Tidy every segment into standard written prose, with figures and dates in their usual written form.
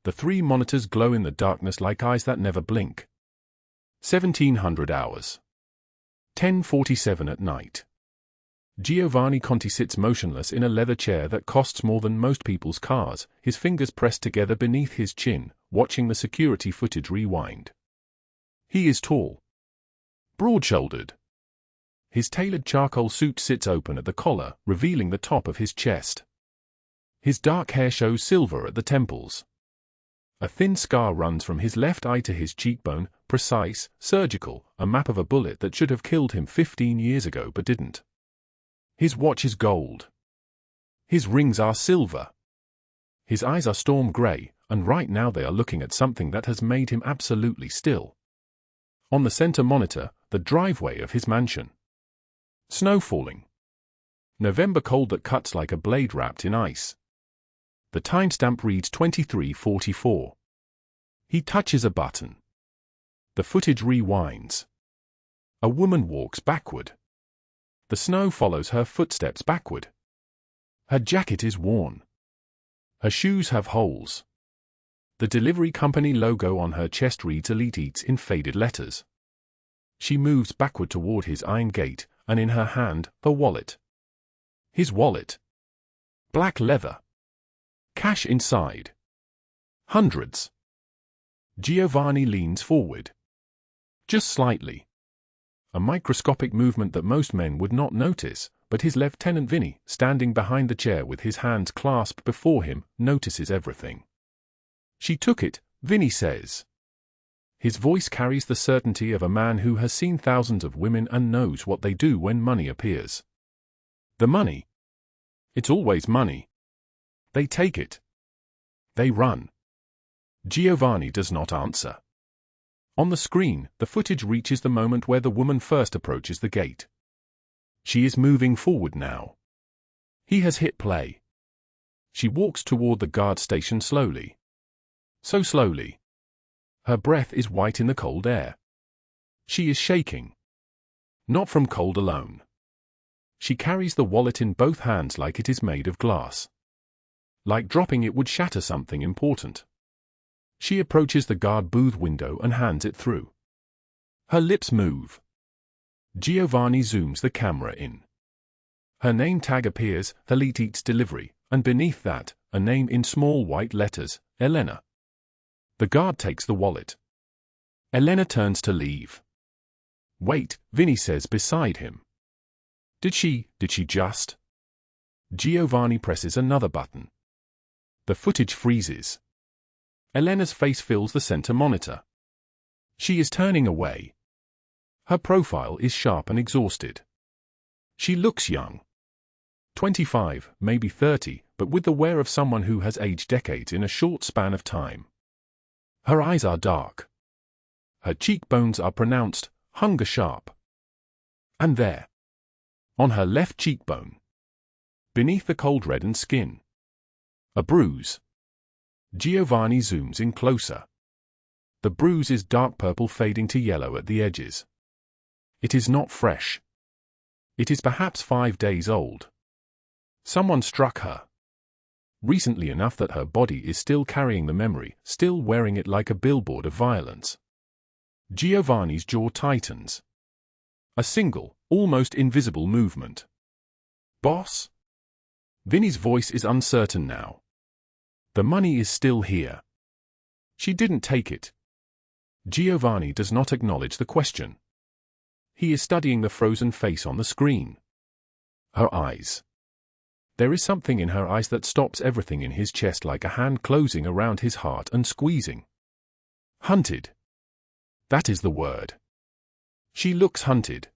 The three monitors glow in the darkness like eyes that never blink. 1700 hours. 10:47 at night. Giovanni Conti sits motionless in a leather chair that costs more than most people's cars, his fingers pressed together beneath his chin, watching the security footage rewind. He is tall, broad-shouldered. His tailored charcoal suit sits open at the collar, revealing the top of his chest. His dark hair shows silver at the temples. A thin scar runs from his left eye to his cheekbone, precise, surgical, a map of a bullet that should have killed him 15 years ago but didn't. His watch is gold. His rings are silver. His eyes are storm gray, and right now they are looking at something that has made him absolutely still. On the center monitor, the driveway of his mansion. Snow falling. November cold that cuts like a blade wrapped in ice. The timestamp reads 23:44. He touches a button. The footage rewinds. A woman walks backward. The snow follows her footsteps backward. Her jacket is worn. Her shoes have holes. The delivery company logo on her chest reads Elite Eats in faded letters. She moves backward toward his iron gate, and in her hand, the wallet. His wallet. Black leather. Cash inside. Hundreds. Giovanni leans forward. Just slightly. A microscopic movement that most men would not notice, but his Lieutenant Vinny, standing behind the chair with his hands clasped before him, notices everything. She took it, Vinny says. His voice carries the certainty of a man who has seen thousands of women and knows what they do when money appears. The money. It's always money. They take it. They run. Giovanni does not answer. On the screen, the footage reaches the moment where the woman first approaches the gate. She is moving forward now. He has hit play. She walks toward the guard station slowly. So slowly. Her breath is white in the cold air. She is shaking. Not from cold alone. She carries the wallet in both hands like it is made of glass. Like dropping it would shatter something important. She approaches the guard booth window and hands it through. Her lips move. Giovanni zooms the camera in. Her name tag appears, Elite Eats Delivery, and beneath that, a name in small white letters, Elena. The guard takes the wallet. Elena turns to leave. Wait, Vinny says beside him. Did she just? Giovanni presses another button. The footage freezes. Elena's face fills the center monitor. She is turning away. Her profile is sharp and exhausted. She looks young. 25, maybe 30, but with the wear of someone who has aged decades in a short span of time. Her eyes are dark. Her cheekbones are pronounced, hunger sharp. And there. On her left cheekbone. Beneath the cold reddened skin. A bruise. Giovanni zooms in closer. The bruise is dark purple fading to yellow at the edges. It is not fresh. It is perhaps 5 days old. Someone struck her. Recently enough that her body is still carrying the memory, still wearing it like a billboard of violence. Giovanni's jaw tightens. A single, almost invisible movement. Boss? Vinny's voice is uncertain now. The money is still here. She didn't take it. Giovanni does not acknowledge the question. He is studying the frozen face on the screen. Her eyes. There is something in her eyes that stops everything in his chest, like a hand closing around his heart and squeezing. Hunted. That is the word. She looks hunted.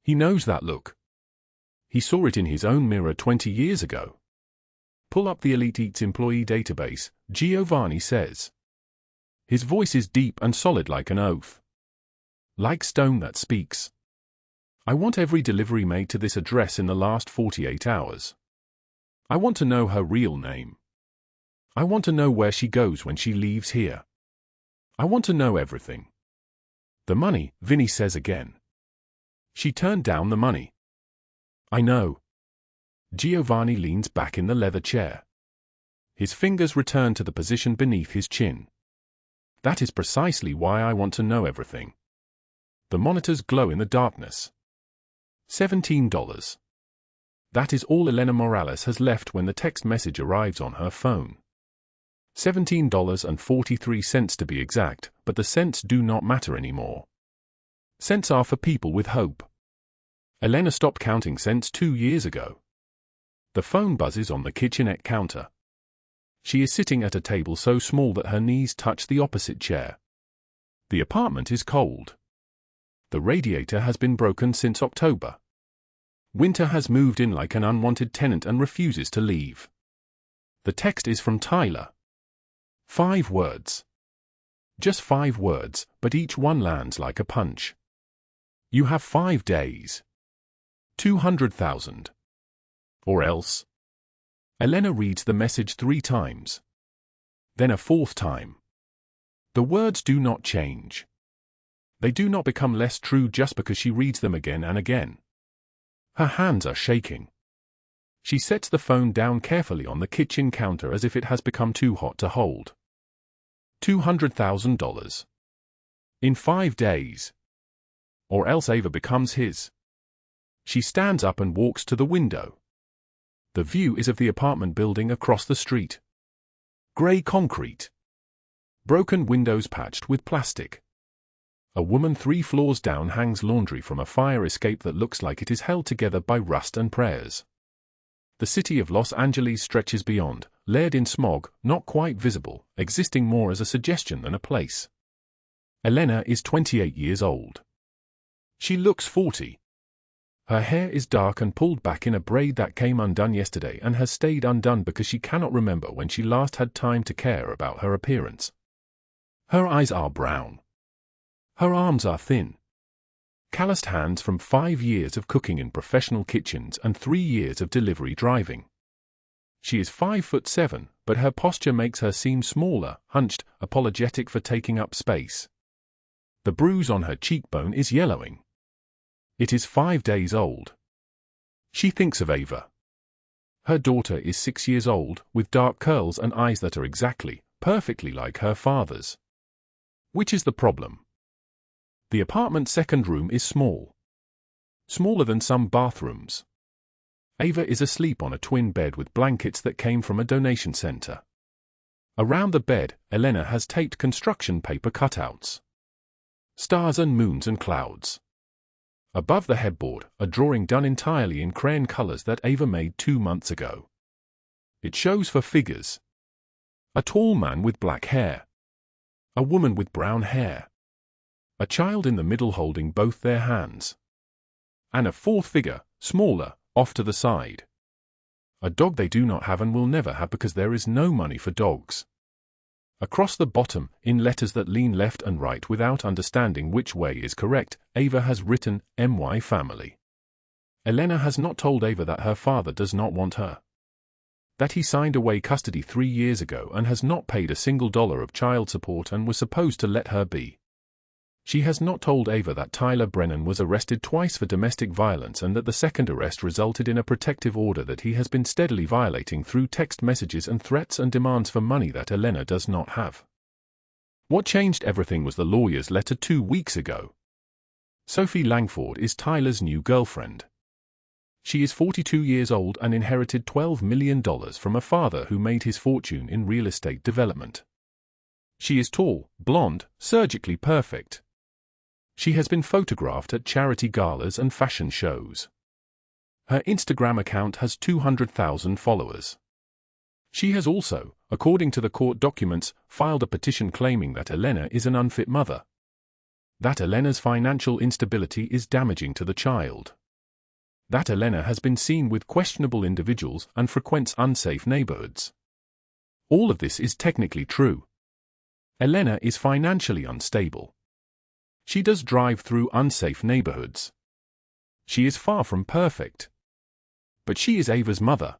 He knows that look. He saw it in his own mirror 20 years ago. Pull up the Elite Eats employee database, Giovanni says. His voice is deep and solid like an oath. Like stone that speaks. I want every delivery made to this address in the last 48 hours. I want to know her real name. I want to know where she goes when she leaves here. I want to know everything. The money, Vinny says again. She turned down the money. I know. Giovanni leans back in the leather chair. His fingers return to the position beneath his chin. That is precisely why I want to know everything. The monitors glow in the darkness. $17. That is all Elena Morales has left when the text message arrives on her phone. $17.43 to be exact, but the cents do not matter anymore. Cents are for people with hope. Elena stopped counting cents 2 years ago. The phone buzzes on the kitchenette counter. She is sitting at a table so small that her knees touch the opposite chair. The apartment is cold. The radiator has been broken since October. Winter has moved in like an unwanted tenant and refuses to leave. The text is from Tyler. 5 words. Just 5 words, but each one lands like a punch. You have 5 days. 200,000. Or else. Elena reads the message 3 times. Then a 4th time. The words do not change. They do not become less true just because she reads them again and again. Her hands are shaking. She sets the phone down carefully on the kitchen counter as if it has become too hot to hold. $200,000. In 5 days. Or else Ava becomes his. She stands up and walks to the window. The view is of the apartment building across the street. Grey concrete. Broken windows patched with plastic. A woman 3 floors down hangs laundry from a fire escape that looks like it is held together by rust and prayers. The city of Los Angeles stretches beyond, layered in smog, not quite visible, existing more as a suggestion than a place. Elena is 28 years old. She looks 40. Her hair is dark and pulled back in a braid that came undone yesterday and has stayed undone because she cannot remember when she last had time to care about her appearance. Her eyes are brown. Her arms are thin. Calloused hands from 5 years of cooking in professional kitchens and 3 years of delivery driving. She is 5'7", but her posture makes her seem smaller, hunched, apologetic for taking up space. The bruise on her cheekbone is yellowing. It is 5 days old. She thinks of Ava. Her daughter is 6 years old, with dark curls and eyes that are exactly, perfectly like her father's. Which is the problem? The apartment's second room is small. Smaller than some bathrooms. Ava is asleep on a twin bed with blankets that came from a donation center. Around the bed, Elena has taped construction paper cutouts. Stars and moons and clouds. Above the headboard, a drawing done entirely in crayon colors that Ava made 2 months ago. It shows 4 figures. A tall man with black hair. A woman with brown hair. A child in the middle holding both their hands. And a 4th figure, smaller, off to the side. A dog they do not have and will never have because there is no money for dogs. Across the bottom, in letters that lean left and right without understanding which way is correct, Ava has written, "My family." Elena has not told Ava that her father does not want her. That he signed away custody 3 years ago and has not paid a single dollar of child support and was supposed to let her be. She has not told Ava that Tyler Brennan was arrested twice for domestic violence and that the second arrest resulted in a protective order that he has been steadily violating through text messages and threats and demands for money that Elena does not have. What changed everything was the lawyer's letter 2 weeks ago. Sophie Langford is Tyler's new girlfriend. She is 42 years old and inherited $12 million from a father who made his fortune in real estate development. She is tall, blonde, surgically perfect. She has been photographed at charity galas and fashion shows. Her Instagram account has 200,000 followers. She has also, according to the court documents, filed a petition claiming that Elena is an unfit mother. That Elena's financial instability is damaging to the child. That Elena has been seen with questionable individuals and frequents unsafe neighborhoods. All of this is technically true. Elena is financially unstable. She does drive through unsafe neighborhoods. She is far from perfect. But she is Ava's mother.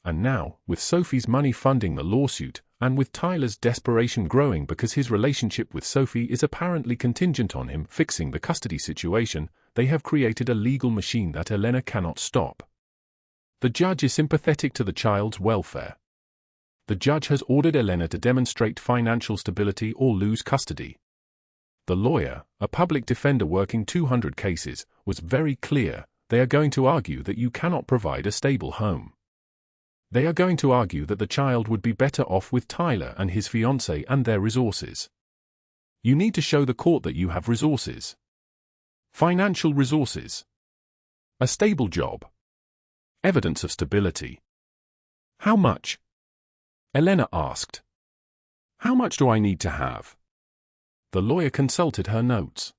And now, with Sophie's money funding the lawsuit, and with Tyler's desperation growing because his relationship with Sophie is apparently contingent on him fixing the custody situation, they have created a legal machine that Elena cannot stop. The judge is sympathetic to the child's welfare. The judge has ordered Elena to demonstrate financial stability or lose custody. The lawyer, a public defender working 200 cases, was very clear. They are going to argue that you cannot provide a stable home. They are going to argue that the child would be better off with Tyler and his fiancée and their resources. You need to show the court that you have resources. Financial resources. A stable job. Evidence of stability. How much? Elena asked. How much do I need to have? The lawyer consulted her notes.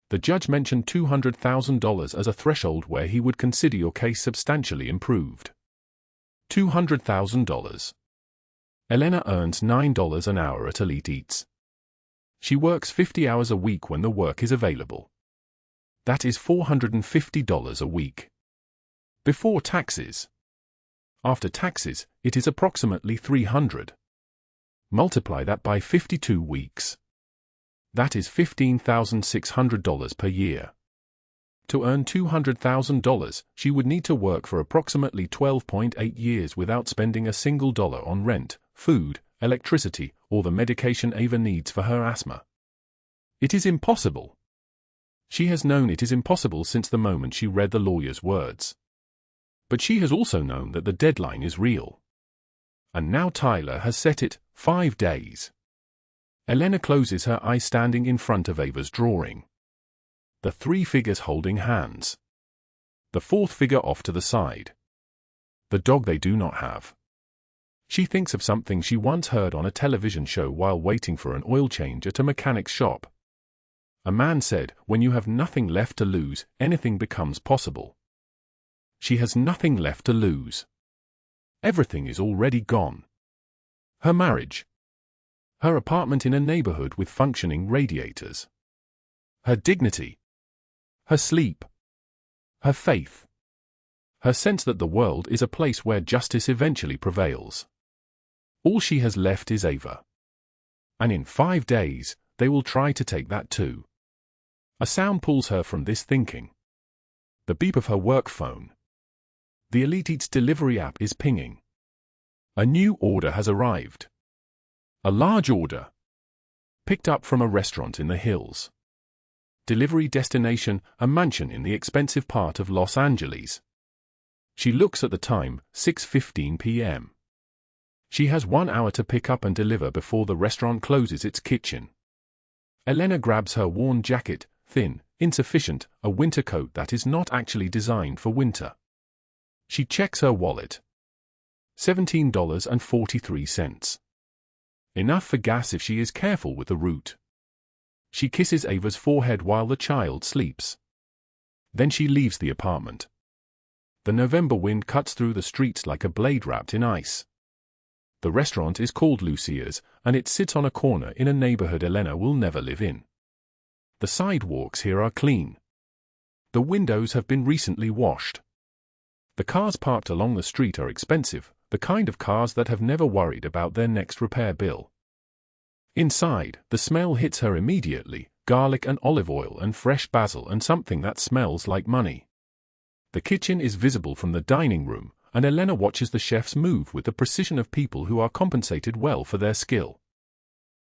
The judge mentioned $200,000 as a threshold where he would consider your case substantially improved. $200,000. Elena earns $9 an hour at Elite Eats. She works 50 hours a week when the work is available. That is $450 a week. Before taxes. After taxes, it is approximately $300. Multiply that by 52 weeks. That is $15,600 per year. To earn $200,000, she would need to work for approximately 12.8 years without spending a single dollar on rent, food, electricity, or the medication Ava needs for her asthma. It is impossible. She has known it is impossible since the moment she read the lawyer's words. But she has also known that the deadline is real. And now Tyler has set it, 5 days. Elena closes her eyes standing in front of Ava's drawing. The 3 figures holding hands. The 4th figure off to the side. The dog they do not have. She thinks of something she once heard on a television show while waiting for an oil change at a mechanic's shop. A man said, "When you have nothing left to lose, anything becomes possible." She has nothing left to lose. Everything is already gone. Her marriage. Her apartment in a neighborhood with functioning radiators. Her dignity. Her sleep. Her faith. Her sense that the world is a place where justice eventually prevails. All she has left is Ava. And in 5 days, they will try to take that too. A sound pulls her from this thinking. The beep of her work phone. The Elite Eats delivery app is pinging. A new order has arrived. A large order. Picked up from a restaurant in the hills. Delivery destination, a mansion in the expensive part of Los Angeles. She looks at the time, 6:15 p.m. She has 1 hour to pick up and deliver before the restaurant closes its kitchen. Elena grabs her worn jacket, thin, insufficient, a winter coat that is not actually designed for winter. She checks her wallet. $17.43. Enough for gas if she is careful with the route. She kisses Ava's forehead while the child sleeps. Then she leaves the apartment. The November wind cuts through the streets like a blade wrapped in ice. The restaurant is called Lucia's, and it sits on a corner in a neighborhood Elena will never live in. The sidewalks here are clean. The windows have been recently washed. The cars parked along the street are expensive, the kind of cars that have never worried about their next repair bill. Inside, the smell hits her immediately, garlic and olive oil and fresh basil and something that smells like money. The kitchen is visible from the dining room, and Elena watches the chefs move with the precision of people who are compensated well for their skill.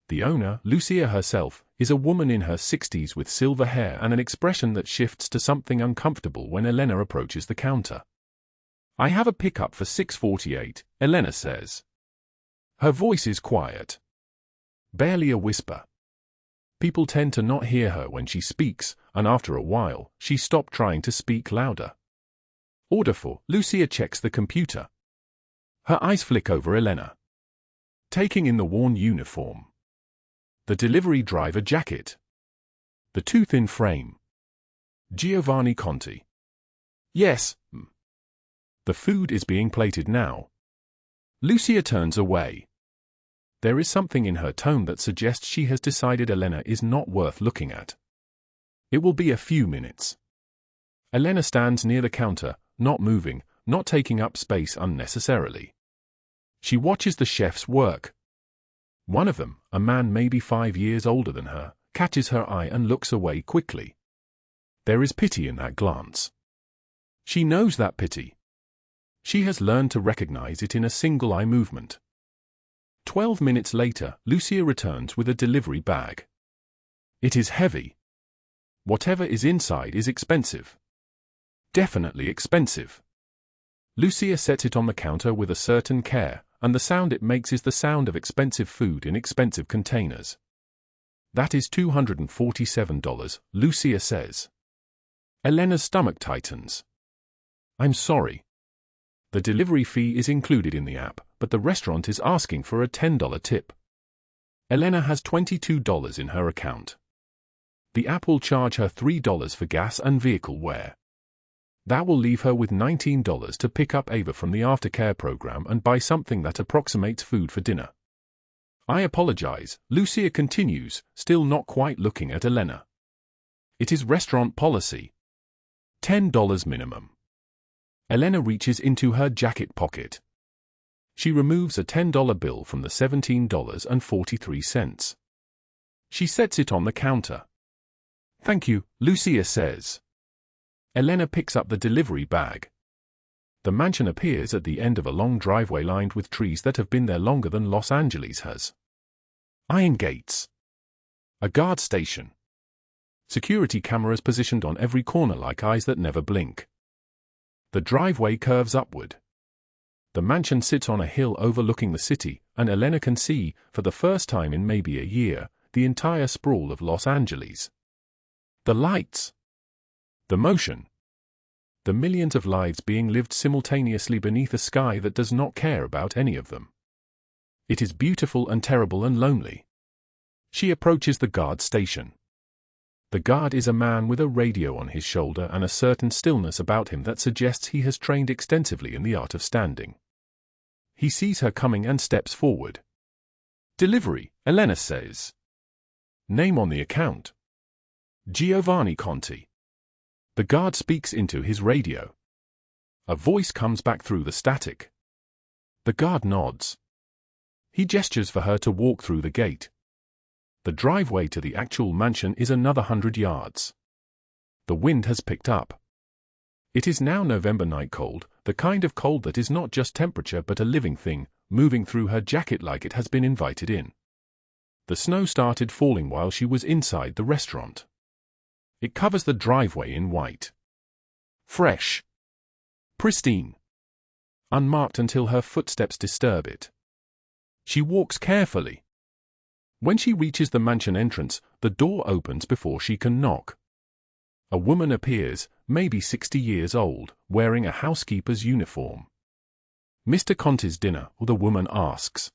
The owner, Lucia herself, is a woman in her 60s with silver hair and an expression that shifts to something uncomfortable when Elena approaches the counter. "I have a pickup for 6:48, Elena says. Her voice is quiet. Barely a whisper. People tend to not hear her when she speaks, and after a while, she stopped trying to speak louder. Order for, Lucia checks the computer. Her eyes flick over Elena. Taking in the worn uniform. The delivery driver jacket. The too thin frame. Giovanni Conti. Yes. The food is being plated now. Lucia turns away. There is something in her tone that suggests she has decided Elena is not worth looking at. It will be a few minutes. Elena stands near the counter, not moving, not taking up space unnecessarily. She watches the chefs work. One of them, a man maybe 5 years older than her, catches her eye and looks away quickly. There is pity in that glance. She knows that pity. She has learned to recognize it in a single eye movement. 12 minutes later, Lucia returns with a delivery bag. It is heavy. Whatever is inside is expensive. Definitely expensive. Lucia sets it on the counter with a certain care, and the sound it makes is the sound of expensive food in expensive containers. That is $247, Lucia says. Elena's stomach tightens. I'm sorry. The delivery fee is included in the app, but the restaurant is asking for a $10 tip. Elena has $22 in her account. The app will charge her $3 for gas and vehicle wear. That will leave her with $19 to pick up Ava from the aftercare program and buy something that approximates food for dinner. I apologize, Lucia continues, still not quite looking at Elena. It is restaurant policy. $10 minimum. Elena reaches into her jacket pocket. She removes a $10 bill from the $17.43. She sets it on the counter. Thank you, Lucia says. Elena picks up the delivery bag. The mansion appears at the end of a long driveway lined with trees that have been there longer than Los Angeles has. Iron gates. A guard station. Security cameras positioned on every corner like eyes that never blink. The driveway curves upward. The mansion sits on a hill overlooking the city, and Elena can see, for the first time in maybe a year, the entire sprawl of Los Angeles. The lights. The motion. The millions of lives being lived simultaneously beneath a sky that does not care about any of them. It is beautiful and terrible and lonely. She approaches the guard station. The guard is a man with a radio on his shoulder and a certain stillness about him that suggests he has trained extensively in the art of standing. He sees her coming and steps forward. Delivery, Elena says. Name on the account. Giovanni Conti. The guard speaks into his radio. A voice comes back through the static. The guard nods. He gestures for her to walk through the gate. The driveway to the actual mansion is another 100 yards. The wind has picked up. It is now November night cold, the kind of cold that is not just temperature but a living thing, moving through her jacket like it has been invited in. The snow started falling while she was inside the restaurant. It covers the driveway in white. Fresh. Pristine. Unmarked until her footsteps disturb it. She walks carefully. When she reaches the mansion entrance, the door opens before she can knock. A woman appears, maybe 60 years old, wearing a housekeeper's uniform. Mr. Conti's dinner, the woman asks.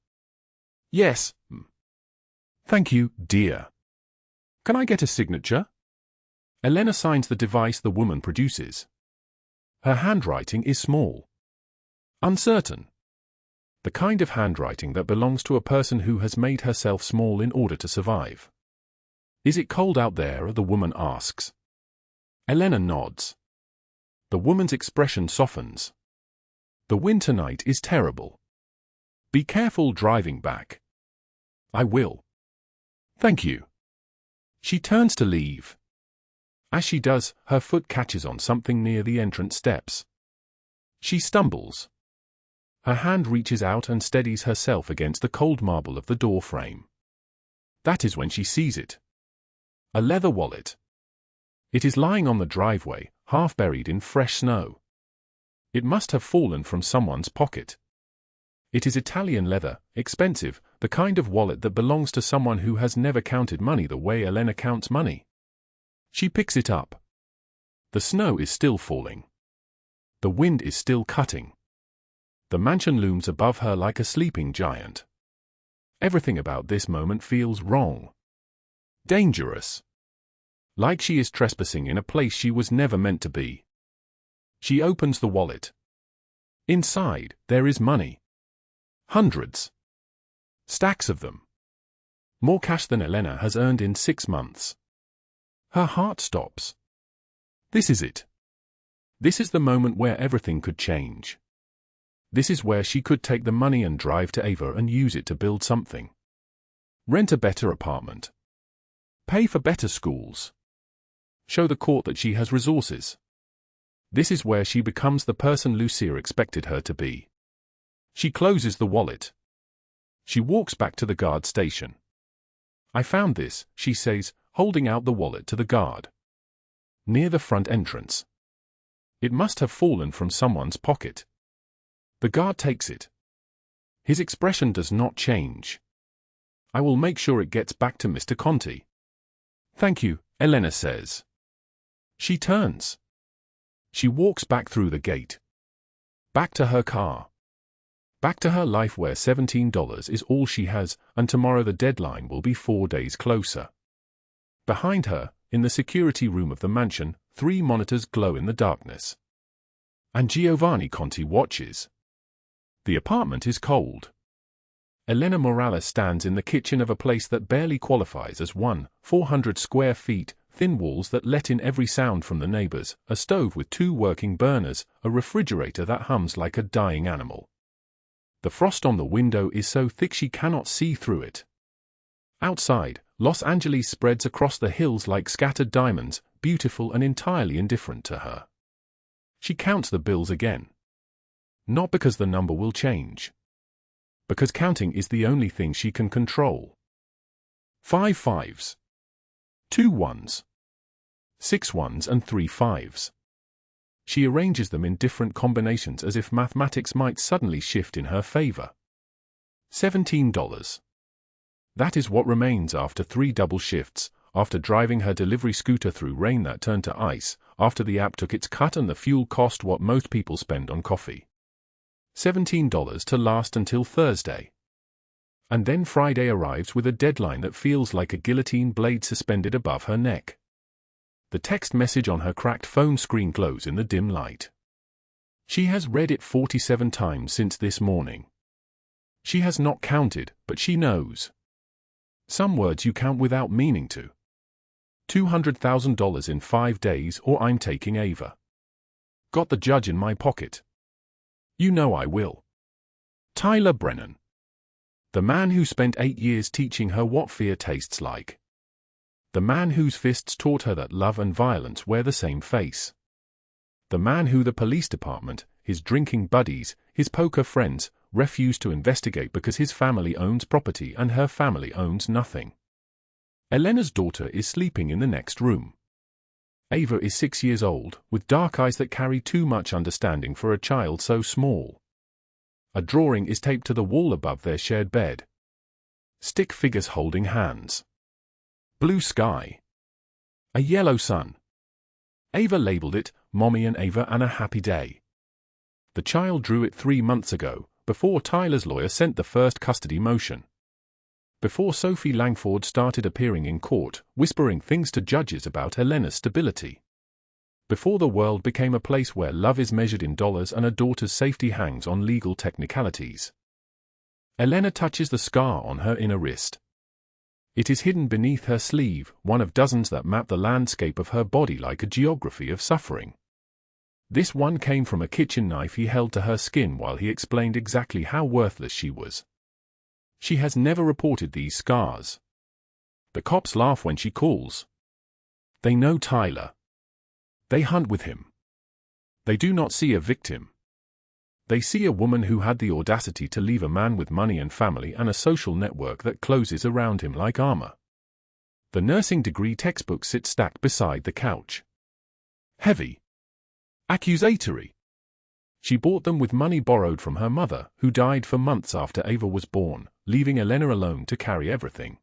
Yes. Thank you, dear. Can I get a signature? Elena signs the device the woman produces. Her handwriting is small. Uncertain. The kind of handwriting that belongs to a person who has made herself small in order to survive. Is it cold out there? The woman asks. Elena nods. The woman's expression softens. The wind tonight is terrible. Be careful driving back. I will. Thank you. She turns to leave. As she does, her foot catches on something near the entrance steps. She stumbles. Her hand reaches out and steadies herself against the cold marble of the door frame. That is when she sees it. A leather wallet. It is lying on the driveway, half buried in fresh snow. It must have fallen from someone's pocket. It is Italian leather, expensive, the kind of wallet that belongs to someone who has never counted money the way Elena counts money. She picks it up. The snow is still falling. The wind is still cutting. The mansion looms above her like a sleeping giant. Everything about this moment feels wrong. Dangerous. Like she is trespassing in a place she was never meant to be. She opens the wallet. Inside, there is money. Hundreds. Stacks of them. More cash than Elena has earned in 6 months. Her heart stops. This is it. This is the moment where everything could change. This is where she could take the money and drive to Ava and use it to build something. Rent a better apartment. Pay for better schools. Show the court that she has resources. This is where she becomes the person Lucia expected her to be. She closes the wallet. She walks back to the guard station. "I found this," she says, holding out the wallet to the guard. "Near the front entrance. It must have fallen from someone's pocket." The guard takes it. His expression does not change. "I will make sure it gets back to Mr. Conti." "Thank you," Elena says. She turns. She walks back through the gate. Back to her car. Back to her life where $17 is all she has, and tomorrow the deadline will be 4 days closer. Behind her, in the security room of the mansion, 3 monitors glow in the darkness. And Giovanni Conti watches. The apartment is cold. Elena Morales stands in the kitchen of a place that barely qualifies as 400 square feet, thin walls that let in every sound from the neighbors, a stove with 2 working burners, a refrigerator that hums like a dying animal. The frost on the window is so thick she cannot see through it. Outside, Los Angeles spreads across the hills like scattered diamonds, beautiful and entirely indifferent to her. She counts the bills again. Not because the number will change. Because counting is the only thing she can control. 5 5s. 2 1s. 6 1s and 3 5s. She arranges them in different combinations as if mathematics might suddenly shift in her favor. $17. That is what remains after 3 double shifts, after driving her delivery scooter through rain that turned to ice, after the app took its cut and the fuel cost what most people spend on coffee. $17 to last until Thursday. And then Friday arrives with a deadline that feels like a guillotine blade suspended above her neck. The text message on her cracked phone screen glows in the dim light. She has read it 47 times since this morning. She has not counted, but she knows. Some words you count without meaning to. $200,000 in 5 days or I'm taking Ava. Got the judge in my pocket. You know I will. Tyler Brennan. The man who spent 8 years teaching her what fear tastes like. The man whose fists taught her that love and violence wear the same face. The man who the police department, his drinking buddies, his poker friends, refuse to investigate because his family owns property and her family owns nothing. Elena's daughter is sleeping in the next room. Ava is 6 years old, with dark eyes that carry too much understanding for a child so small. A drawing is taped to the wall above their shared bed. Stick figures holding hands. Blue sky. A yellow sun. Ava labeled it, Mommy and Ava and a happy day. The child drew it 3 months ago, before Tyler's lawyer sent the first custody motion. Before Sophie Langford started appearing in court, whispering things to judges about Elena's stability. Before the world became a place where love is measured in dollars and a daughter's safety hangs on legal technicalities. Elena touches the scar on her inner wrist. It is hidden beneath her sleeve, one of dozens that map the landscape of her body like a geography of suffering. This one came from a kitchen knife he held to her skin while he explained exactly how worthless she was. She has never reported these scars. The cops laugh when she calls. They know Tyler. They hunt with him. They do not see a victim. They see a woman who had the audacity to leave a man with money and family and a social network that closes around him like armor. The nursing degree textbooks sit stacked beside the couch. Heavy. Accusatory. She bought them with money borrowed from her mother, who died for months after Ava was born, leaving Elena alone to carry everything.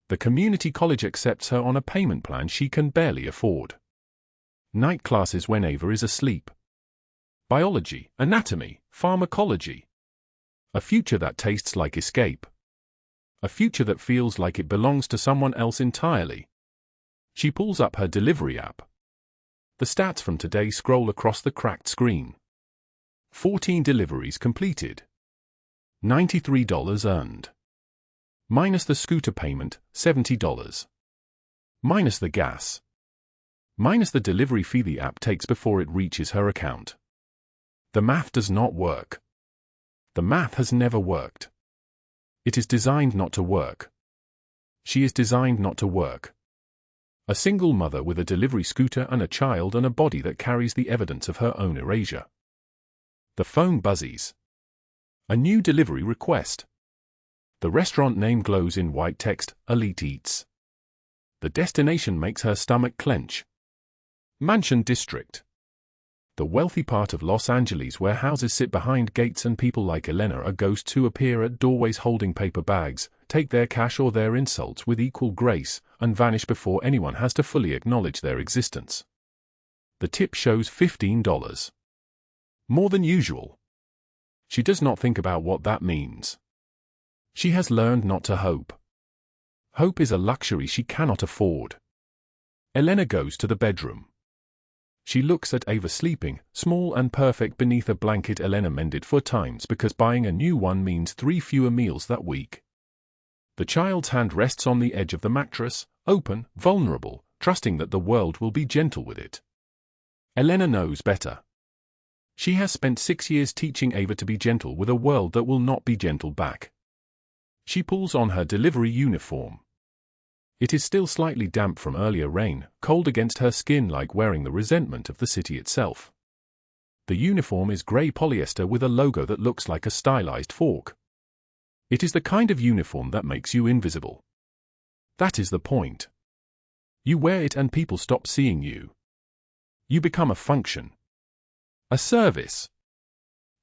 The community college accepts her on a payment plan she can barely afford. Night classes when Ava is asleep. Biology, anatomy, pharmacology. A future that tastes like escape. A future that feels like it belongs to someone else entirely. She pulls up her delivery app. The stats from today scroll across the cracked screen. 14 deliveries completed. $93 earned. Minus the scooter payment, $70. Minus the gas. Minus the delivery fee the app takes before it reaches her account. The math does not work. The math has never worked. It is designed not to work. She is designed not to work. A single mother with a delivery scooter and a child and a body that carries the evidence of her own erasure. The phone buzzes. A new delivery request. The restaurant name glows in white text, Elite Eats. The destination makes her stomach clench. Mansion District. The wealthy part of Los Angeles where houses sit behind gates and people like Elena are ghosts who appear at doorways holding paper bags, take their cash or their insults with equal grace, and vanish before anyone has to fully acknowledge their existence. The tip shows $15. More than usual. She does not think about what that means. She has learned not to hope. Hope is a luxury she cannot afford. Elena goes to the bedroom. She looks at Ava sleeping, small and perfect beneath a blanket Elena mended 4 times because buying a new one means 3 fewer meals that week. The child's hand rests on the edge of the mattress, open, vulnerable, trusting that the world will be gentle with it. Elena knows better. She has spent 6 years teaching Ava to be gentle with a world that will not be gentle back. She pulls on her delivery uniform. It is still slightly damp from earlier rain, cold against her skin like wearing the resentment of the city itself. The uniform is grey polyester with a logo that looks like a stylized fork. It is the kind of uniform that makes you invisible. That is the point. You wear it and people stop seeing you. You become a function. A service.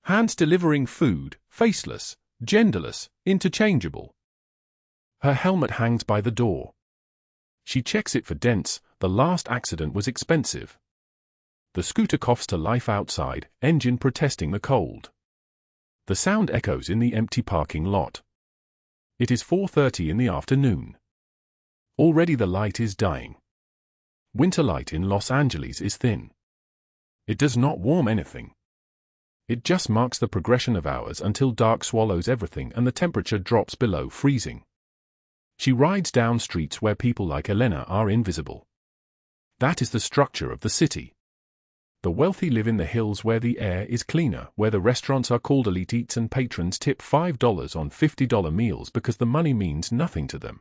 Hands delivering food, faceless, genderless, interchangeable. Her helmet hangs by the door. She checks it for dents. The last accident was expensive. The scooter coughs to life outside, engine protesting the cold. The sound echoes in the empty parking lot. It is 4:30 in the afternoon. Already the light is dying. Winter light in Los Angeles is thin. It does not warm anything. It just marks the progression of hours until dark swallows everything and the temperature drops below freezing. She rides down streets where people like Elena are invisible. That is the structure of the city. The wealthy live in the hills where the air is cleaner, where the restaurants are called Elite Eats and patrons tip $5 on $50 meals because the money means nothing to them.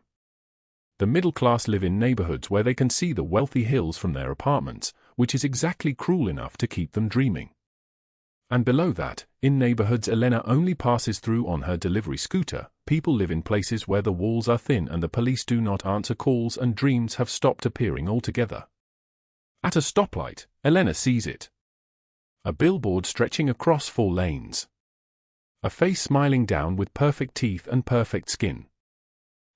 The middle class live in neighborhoods where they can see the wealthy hills from their apartments, which is exactly cruel enough to keep them dreaming. And below that, in neighborhoods Elena only passes through on her delivery scooter, people live in places where the walls are thin and the police do not answer calls and dreams have stopped appearing altogether. At a stoplight, Elena sees it. A billboard stretching across 4 lanes. A face smiling down with perfect teeth and perfect skin.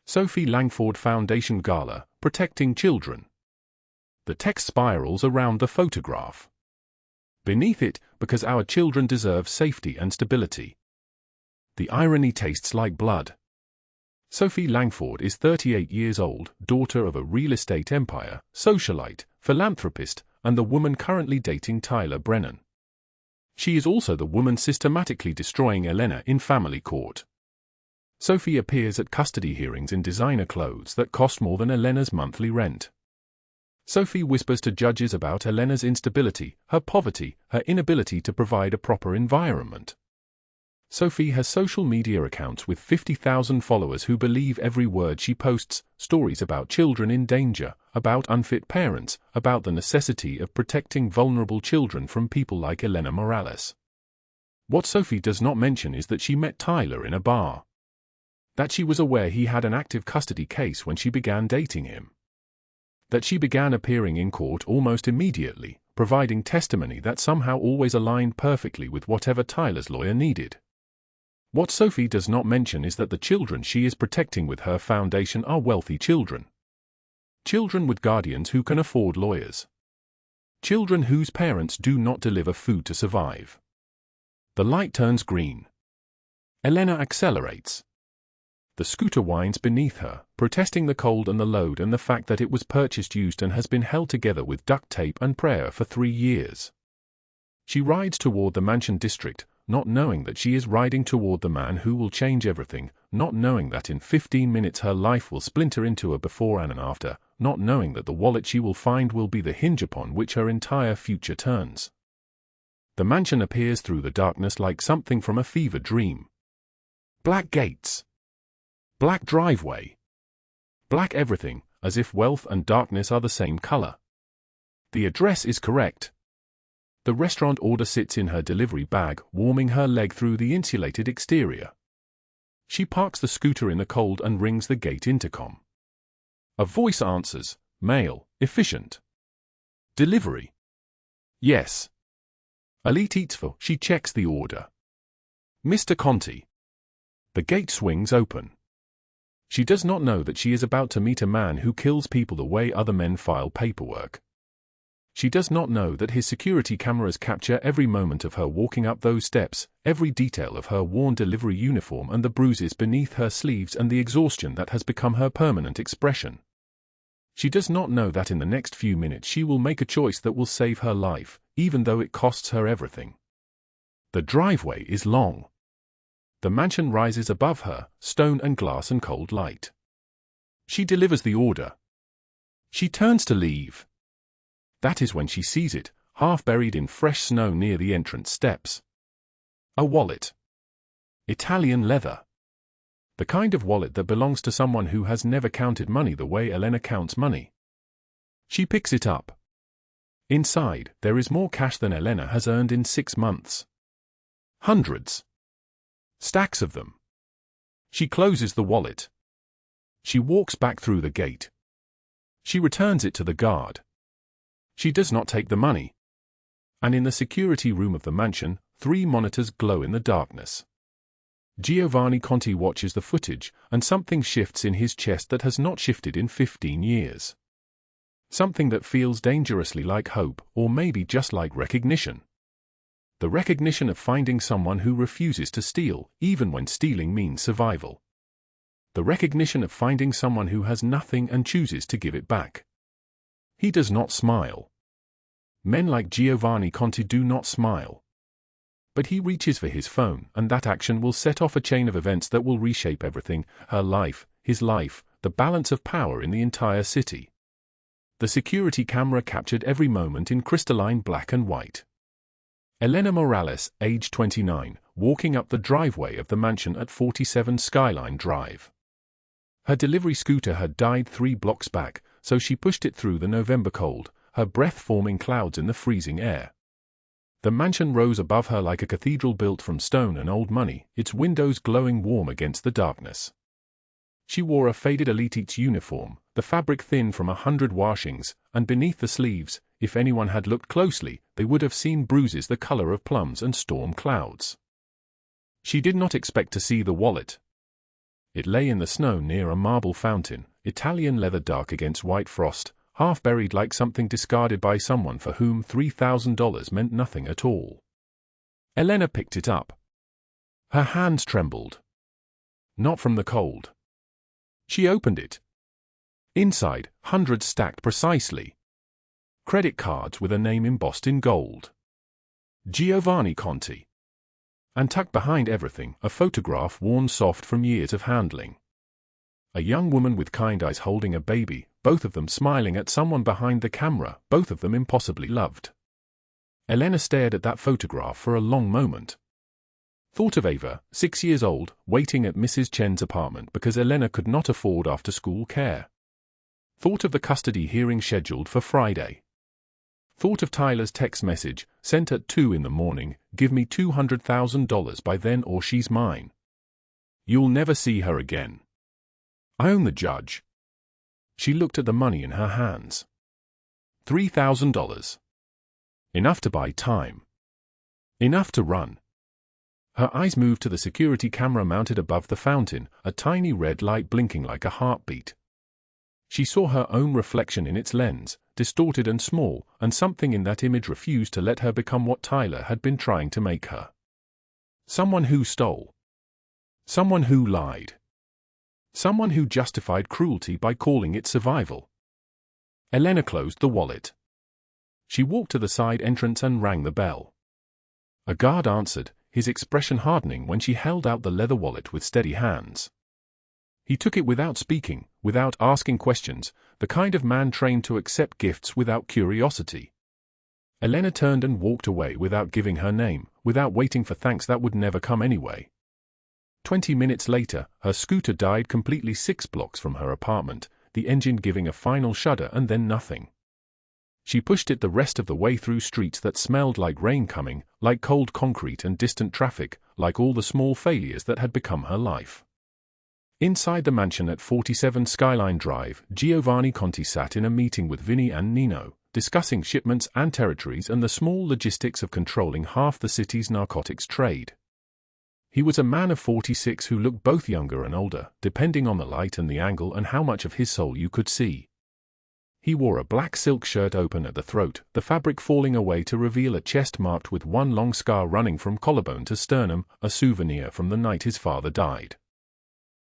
Sophie Langford Foundation Gala, protecting children. The text spirals around the photograph. Beneath it, because our children deserve safety and stability. The irony tastes like blood. Sophie Langford is 38 years old, daughter of a real estate empire, socialite, philanthropist, and the woman currently dating Tyler Brennan. She is also the woman systematically destroying Elena in family court. Sophie appears at custody hearings in designer clothes that cost more than Elena's monthly rent. Sophie whispers to judges about Elena's instability, her poverty, her inability to provide a proper environment. Sophie has social media accounts with 50,000 followers who believe every word she posts, stories about children in danger, about unfit parents, about the necessity of protecting vulnerable children from people like Elena Morales. What Sophie does not mention is that she met Tyler in a bar. That she was aware he had an active custody case when she began dating him. That she began appearing in court almost immediately, providing testimony that somehow always aligned perfectly with whatever Tyler's lawyer needed. What Sophie does not mention is that the children she is protecting with her foundation are wealthy children. Children with guardians who can afford lawyers. Children whose parents do not deliver food to survive. The light turns green. Elena accelerates. The scooter whines beneath her, protesting the cold and the load and the fact that it was purchased used and has been held together with duct tape and prayer for 3 years. She rides toward the Mansion District, not knowing that she is riding toward the man who will change everything, not knowing that in 15 minutes her life will splinter into a before and an after, not knowing that the wallet she will find will be the hinge upon which her entire future turns. The mansion appears through the darkness like something from a fever dream. Black gates. Black driveway. Black everything, as if wealth and darkness are the same color. The address is correct. The restaurant order sits in her delivery bag, warming her leg through the insulated exterior. She parks the scooter in the cold and rings the gate intercom. A voice answers, "Mail, efficient. Delivery." "Yes." Elite eats for. She checks the order. "Mr. Conti." The gate swings open. She does not know that she is about to meet a man who kills people the way other men file paperwork. She does not know that his security cameras capture every moment of her walking up those steps, every detail of her worn delivery uniform and the bruises beneath her sleeves and the exhaustion that has become her permanent expression. She does not know that in the next few minutes she will make a choice that will save her life, even though it costs her everything. The driveway is long. The mansion rises above her, stone and glass and cold light. She delivers the order. She turns to leave. That is when she sees it, half buried in fresh snow near the entrance steps. A wallet. Italian leather. The kind of wallet that belongs to someone who has never counted money the way Elena counts money. She picks it up. Inside, there is more cash than Elena has earned in 6 months. Hundreds. Stacks of them. She closes the wallet. She walks back through the gate. She returns it to the guard. She does not take the money. And in the security room of the mansion, 3 monitors glow in the darkness. Giovanni Conti watches the footage, and something shifts in his chest that has not shifted in 15 years. Something that feels dangerously like hope, or maybe just like recognition. The recognition of finding someone who refuses to steal, even when stealing means survival. The recognition of finding someone who has nothing and chooses to give it back. He does not smile. Men like Giovanni Conti do not smile. But he reaches for his phone, and that action will set off a chain of events that will reshape everything, her life, his life, the balance of power in the entire city. The security camera captured every moment in crystalline black and white. Elena Morales, age 29, walking up the driveway of the mansion at 47 Skyline Drive. Her delivery scooter had died 3 blocks back, so she pushed it through the November cold, her breath forming clouds in the freezing air. The mansion rose above her like a cathedral built from stone and old money, its windows glowing warm against the darkness. She wore a faded Elite's uniform, the fabric thin from 100 washings, and beneath the sleeves, if anyone had looked closely, they would have seen bruises the color of plums and storm clouds. She did not expect to see the wallet. It lay in the snow near a marble fountain, Italian leather dark against white frost, half buried like something discarded by someone for whom $3,000 meant nothing at all. Elena picked it up. Her hands trembled. Not from the cold. She opened it. Inside, hundreds stacked precisely. Credit cards with a name embossed in gold. Giovanni Conti. And tucked behind everything, a photograph worn soft from years of handling. A young woman with kind eyes holding a baby, both of them smiling at someone behind the camera, both of them impossibly loved. Elena stared at that photograph for a long moment. Thought of Ava, 6 years old, waiting at Mrs. Chen's apartment because Elena could not afford after-school care. Thought of the custody hearing scheduled for Friday. Thought of Tyler's text message, sent at 2 in the morning, "Give me $200,000 by then or she's mine. You'll never see her again. I own the judge." She looked at the money in her hands. $3,000. Enough to buy time. Enough to run. Her eyes moved to the security camera mounted above the fountain, a tiny red light blinking like a heartbeat. She saw her own reflection in its lens, distorted and small, and something in that image refused to let her become what Tyler had been trying to make her. Someone who stole. Someone who lied. Someone who justified cruelty by calling it survival. Elena closed the wallet. She walked to the side entrance and rang the bell. A guard answered, his expression hardening when she held out the leather wallet with steady hands. He took it without speaking, without asking questions, the kind of man trained to accept gifts without curiosity. Elena turned and walked away without giving her name, without waiting for thanks that would never come anyway. 20 minutes later, her scooter died completely 6 blocks from her apartment, the engine giving a final shudder and then nothing. She pushed it the rest of the way through streets that smelled like rain coming, like cold concrete and distant traffic, like all the small failures that had become her life. Inside the mansion at 47 Skyline Drive, Giovanni Conti sat in a meeting with Vinny and Nino, discussing shipments and territories and the small logistics of controlling half the city's narcotics trade. He was a man of 46 who looked both younger and older, depending on the light and the angle and how much of his soul you could see. He wore a black silk shirt open at the throat, the fabric falling away to reveal a chest marked with one long scar running from collarbone to sternum, a souvenir from the night his father died.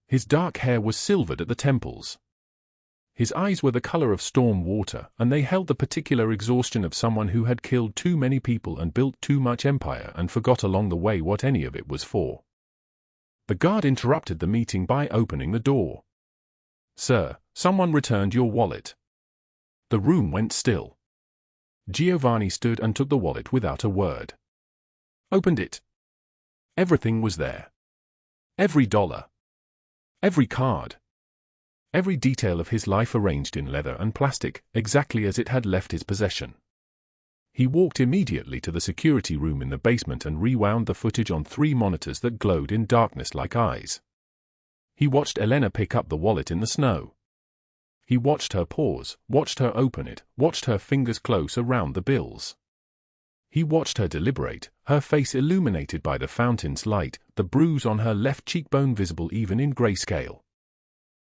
His dark hair was silvered at the temples. His eyes were the color of storm water, and they held the particular exhaustion of someone who had killed too many people and built too much empire and forgot along the way what any of it was for. The guard interrupted the meeting by opening the door. "Sir, someone returned your wallet." The room went still. Giovanni stood and took the wallet without a word. Opened it. Everything was there. Every dollar. Every card. Every detail of his life arranged in leather and plastic, exactly as it had left his possession. He walked immediately to the security room in the basement and rewound the footage on 3 monitors that glowed in darkness like eyes. He watched Elena pick up the wallet in the snow. He watched her pause, watched her open it, watched her fingers close around the bills. He watched her deliberate, her face illuminated by the fountain's light, the bruise on her left cheekbone visible even in grayscale.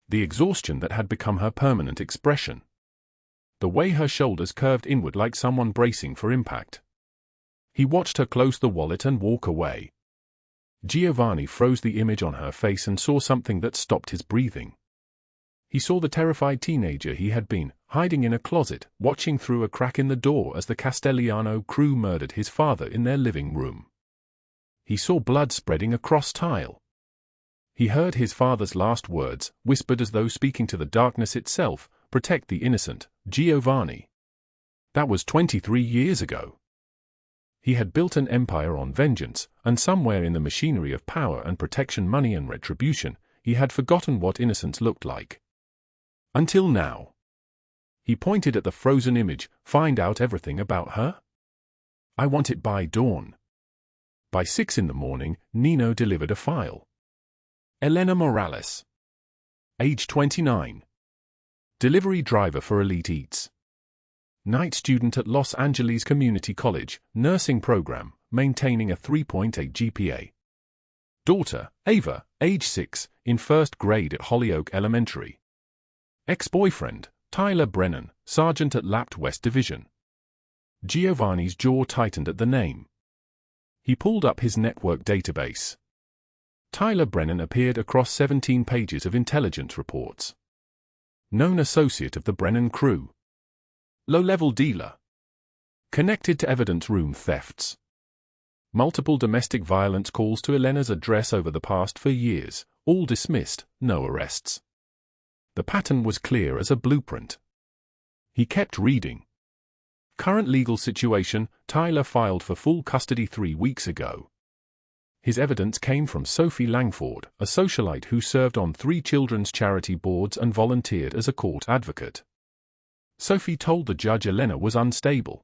The exhaustion that had become her permanent expression. The way her shoulders curved inward like someone bracing for impact. He watched her close the wallet and walk away. Giovanni froze the image on her face and saw something that stopped his breathing. He saw the terrified teenager he had been, hiding in a closet, watching through a crack in the door as the Castellano crew murdered his father in their living room. He saw blood spreading across tile. He heard his father's last words, whispered as though speaking to the darkness itself, "Protect the innocent, Giovanni." That was 23 years ago. He had built an empire on vengeance, and somewhere in the machinery of power and protection, money and retribution, he had forgotten what innocence looked like. Until now. He pointed at the frozen image. "Find out everything about her? I want it by dawn." By 6 in the morning, Nino delivered a file. Elena Morales. Age 29. Delivery driver for Elite Eats. Night student at Los Angeles Community College, nursing program, maintaining a 3.8 GPA. Daughter, Ava, age 6, in 1st grade at Holyoke Elementary. Ex-boyfriend, Tyler Brennan, sergeant at Lapt West Division. Giovanni's jaw tightened at the name. He pulled up his network database. Tyler Brennan appeared across 17 pages of intelligence reports. Known associate of the Brennan crew. Low-level dealer. Connected to evidence room thefts. Multiple domestic violence calls to Elena's address over the past 4 years, all dismissed, no arrests. The pattern was clear as a blueprint. He kept reading. Current legal situation: Tyler filed for full custody 3 weeks ago. His evidence came from Sophie Langford, a socialite who served on 3 children's charity boards and volunteered as a court advocate. Sophie told the judge Elena was unstable.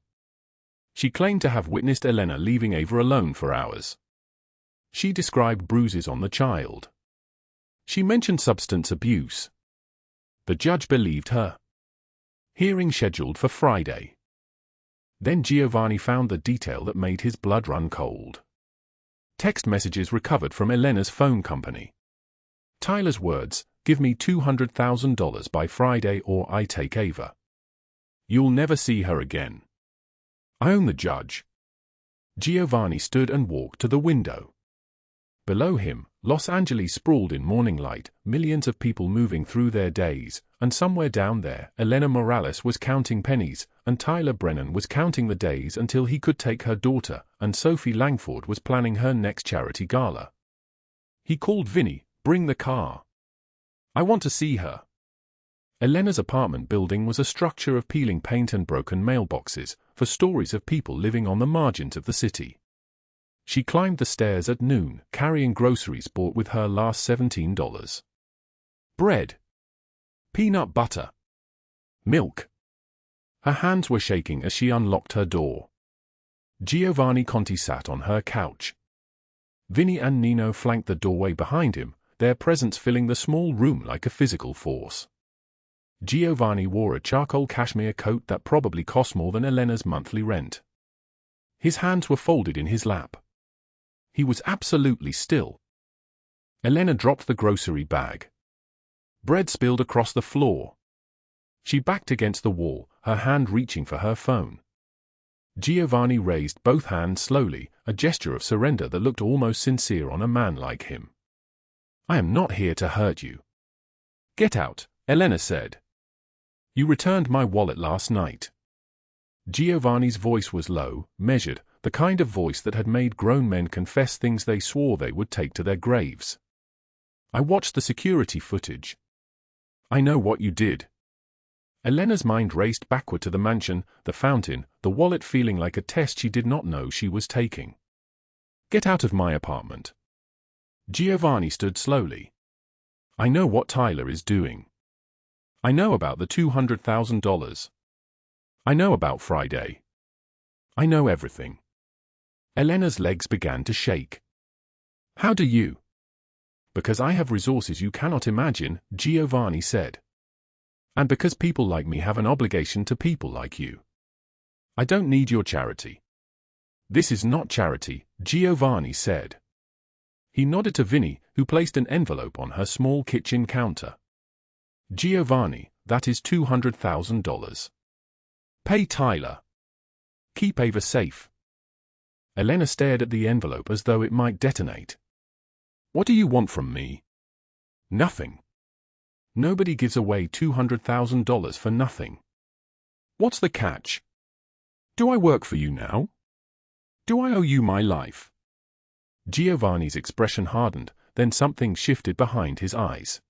She claimed to have witnessed Elena leaving Ava alone for hours. She described bruises on the child. She mentioned substance abuse. The judge believed her. Hearing scheduled for Friday. Then Giovanni found the detail that made his blood run cold. Text messages recovered from Elena's phone company. Tyler's words: "Give me $200,000 by Friday or I take Ava. You'll never see her again." I own the judge. Giovanni stood and walked to the window. Below him, Los Angeles sprawled in morning light, millions of people moving through their days, and somewhere down there, Elena Morales was counting pennies, and Tyler Brennan was counting the days until he could take her daughter, and Sophie Langford was planning her next charity gala. He called Vinny, "Bring the car. I want to see her." Elena's apartment building was a structure of peeling paint and broken mailboxes, for stories of people living on the margins of the city. She climbed the stairs at noon, carrying groceries bought with her last $17. Bread. Peanut butter. Milk. Her hands were shaking as she unlocked her door. Giovanni Conti sat on her couch. Vinny and Nino flanked the doorway behind him, their presence filling the small room like a physical force. Giovanni wore a charcoal cashmere coat that probably cost more than Elena's monthly rent. His hands were folded in his lap. He was absolutely still. Elena dropped the grocery bag. Bread spilled across the floor. She backed against the wall, her hand reaching for her phone. Giovanni raised both hands slowly, a gesture of surrender that looked almost sincere on a man like him. "I am not here to hurt you." "Get out," Elena said. "You returned my wallet last night." Giovanni's voice was low, measured, the kind of voice that had made grown men confess things they swore they would take to their graves. "I watched the security footage. I know what you did." Elena's mind raced backward to the mansion, the fountain, the wallet feeling like a test she did not know she was taking. "Get out of my apartment." Giovanni stood slowly. "I know what Tyler is doing. I know about the $200,000. I know about Friday. I know everything." Elena's legs began to shake. "How do you?" "Because I have resources you cannot imagine," Giovanni said. "And because people like me have an obligation to people like you. I don't need your charity." "This is not charity," Giovanni said. He nodded to Vinnie, who placed an envelope on her small kitchen counter. "Giovanni, that is $200,000. Pay Tyler. Keep Ava safe." Elena stared at the envelope as though it might detonate. "What do you want from me?" "Nothing. Nobody gives away $200,000 for nothing. What's the catch? Do I work for you now? Do I owe you my life?" Giovanni's expression hardened, then something shifted behind his eyes.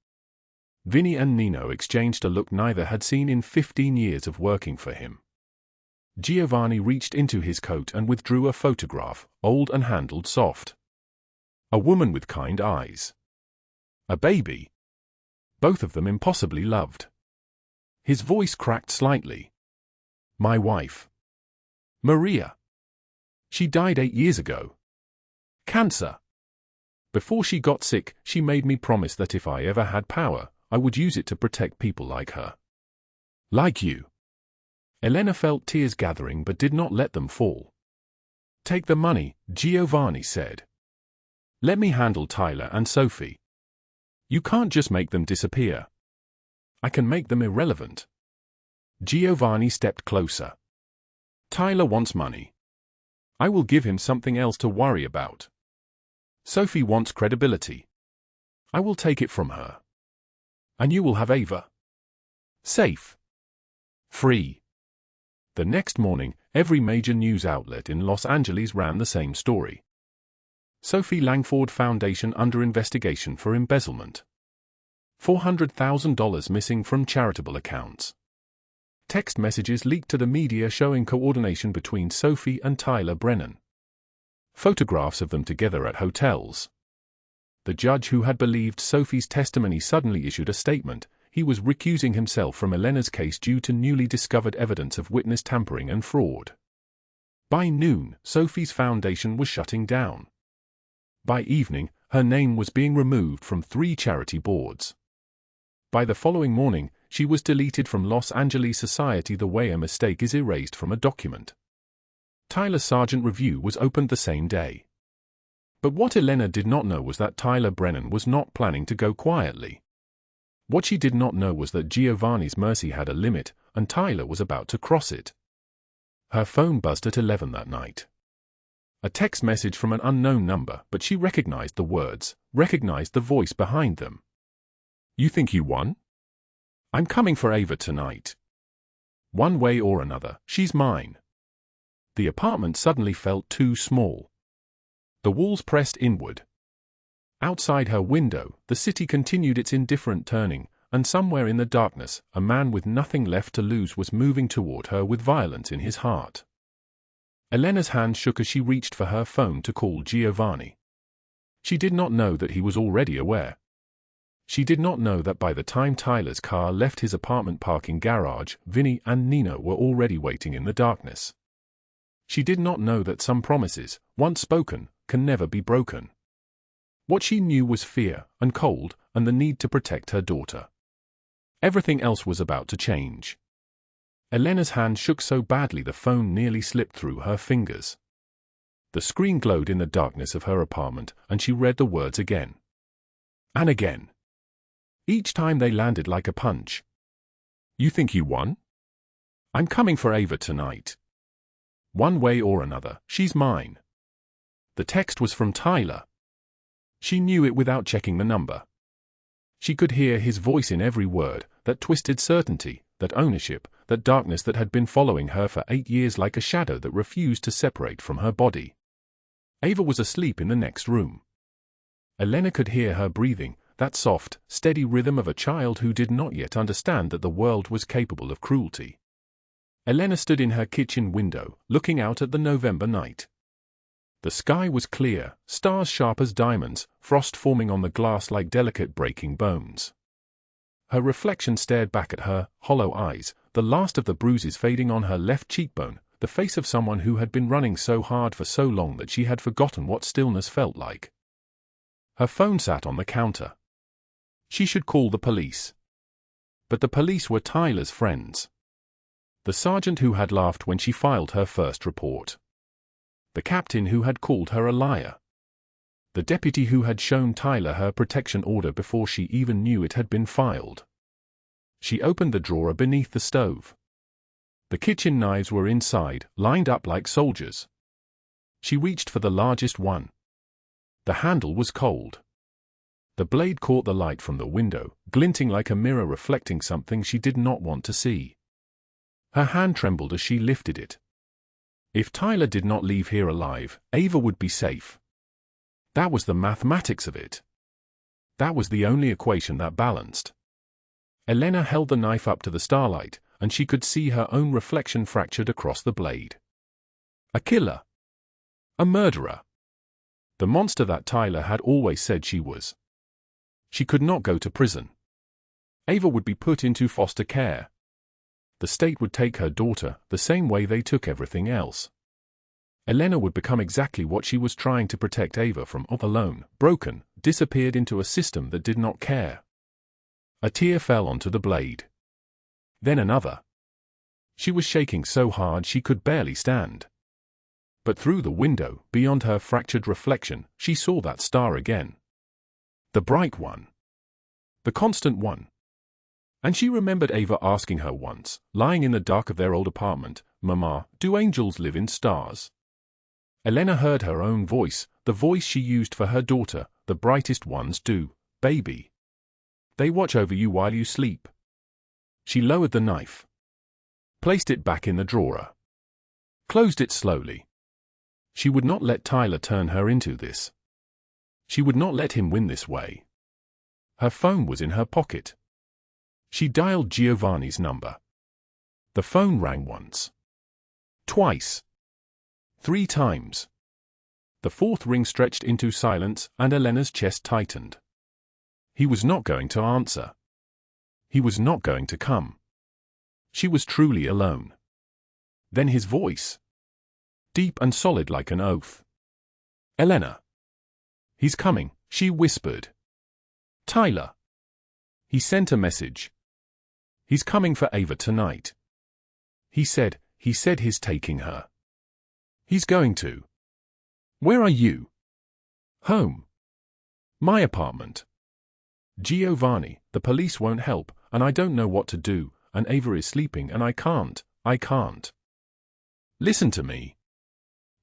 Vinnie and Nino exchanged a look neither had seen in 15 years of working for him. Giovanni reached into his coat and withdrew a photograph, old and handled soft. A woman with kind eyes. A baby. Both of them impossibly loved. His voice cracked slightly. "My wife. Maria. She died 8 years ago. Cancer. Before she got sick, she made me promise that if I ever had power, I would use it to protect people like her. Like you." Elena felt tears gathering but did not let them fall. "Take the money," Giovanni said. "Let me handle Tyler and Sophie. You can't just make them disappear. I can make them irrelevant." Giovanni stepped closer. "Tyler wants money. I will give him something else to worry about. Sophie wants credibility. I will take it from her. And you will have Ava. Safe. Free." The next morning, every major news outlet in Los Angeles ran the same story. Sophie Langford Foundation under investigation for embezzlement. $400,000 missing from charitable accounts. Text messages leaked to the media showing coordination between Sophie and Tyler Brennan. Photographs of them together at hotels. The judge who had believed Sophie's testimony suddenly issued a statement. He was recusing himself from Elena's case due to newly discovered evidence of witness tampering and fraud. By noon, Sophie's foundation was shutting down. By evening, her name was being removed from 3 charity boards. By the following morning, she was deleted from Los Angeles society the way a mistake is erased from a document. Tyler's Sargent Review was opened the same day. But what Elena did not know was that Tyler Brennan was not planning to go quietly. What she did not know was that Giovanni's mercy had a limit, and Tyler was about to cross it. Her phone buzzed at 11 that night. A text message from an unknown number, but she recognized the words, recognized the voice behind them. "You think you won? I'm coming for Ava tonight. One way or another, she's mine." The apartment suddenly felt too small. The walls pressed inward. Outside her window, the city continued its indifferent turning, and somewhere in the darkness, a man with nothing left to lose was moving toward her with violence in his heart. Elena's hand shook as she reached for her phone to call Giovanni. She did not know that he was already aware. She did not know that by the time Tyler's car left his apartment parking garage, Vinnie and Nino were already waiting in the darkness. She did not know that some promises, once spoken, can never be broken. What she knew was fear and cold and the need to protect her daughter. Everything else was about to change. Elena's hand shook so badly the phone nearly slipped through her fingers. The screen glowed in the darkness of her apartment, and she read the words again. And again. Each time they landed like a punch. You think you won? I'm coming for Ava tonight. One way or another, she's mine. The text was from Tyler. She knew it without checking the number. She could hear his voice in every word, that twisted certainty, that ownership, that darkness that had been following her for 8 years like a shadow that refused to separate from her body. Ava was asleep in the next room. Elena could hear her breathing, that soft, steady rhythm of a child who did not yet understand that the world was capable of cruelty. Elena stood in her kitchen window, looking out at the November night. The sky was clear, stars sharp as diamonds, frost forming on the glass like delicate breaking bones. Her reflection stared back at her, hollow eyes, the last of the bruises fading on her left cheekbone, the face of someone who had been running so hard for so long that she had forgotten what stillness felt like. Her phone sat on the counter. She should call the police. But the police were Tyler's friends. The sergeant who had laughed when she filed her first report. The captain who had called her a liar. The deputy who had shown Tyler her protection order before she even knew it had been filed. She opened the drawer beneath the stove. The kitchen knives were inside, lined up like soldiers. She reached for the largest one. The handle was cold. The blade caught the light from the window, glinting like a mirror reflecting something she did not want to see. Her hand trembled as she lifted it. If Tyler did not leave here alive, Ava would be safe. That was the mathematics of it. That was the only equation that balanced. Elena held the knife up to the starlight, and she could see her own reflection fractured across the blade. A killer. A murderer. The monster that Tyler had always said she was. She could not go to prison. Ava would be put into foster care. The state would take her daughter the same way they took everything else. Elena would become exactly what she was trying to protect Ava from, alone, broken, disappeared into a system that did not care. A tear fell onto the blade. Then another. She was shaking so hard she could barely stand. But through the window, beyond her fractured reflection, she saw that star again. The bright one. The constant one. And she remembered Ava asking her once, lying in the dark of their old apartment, "Mama, do angels live in stars?" Elena heard her own voice, the voice she used for her daughter, "The brightest ones do, baby. They watch over you while you sleep." She lowered the knife. Placed it back in the drawer. Closed it slowly. She would not let Tyler turn her into this. She would not let him win this way. Her phone was in her pocket. She dialed Giovanni's number. The phone rang once. Twice. 3 times. The 4th ring stretched into silence, and Elena's chest tightened. He was not going to answer. He was not going to come. She was truly alone. Then his voice. Deep and solid like an oath. "Elena." "He's coming," she whispered. "Tyler." He sent a message. "He's coming for Ava tonight." He said he's taking her. "He's going to." "Where are you?" "Home. My apartment." "Giovanni, the police won't help, and I don't know what to do, and Ava is sleeping and I can't. Listen to me."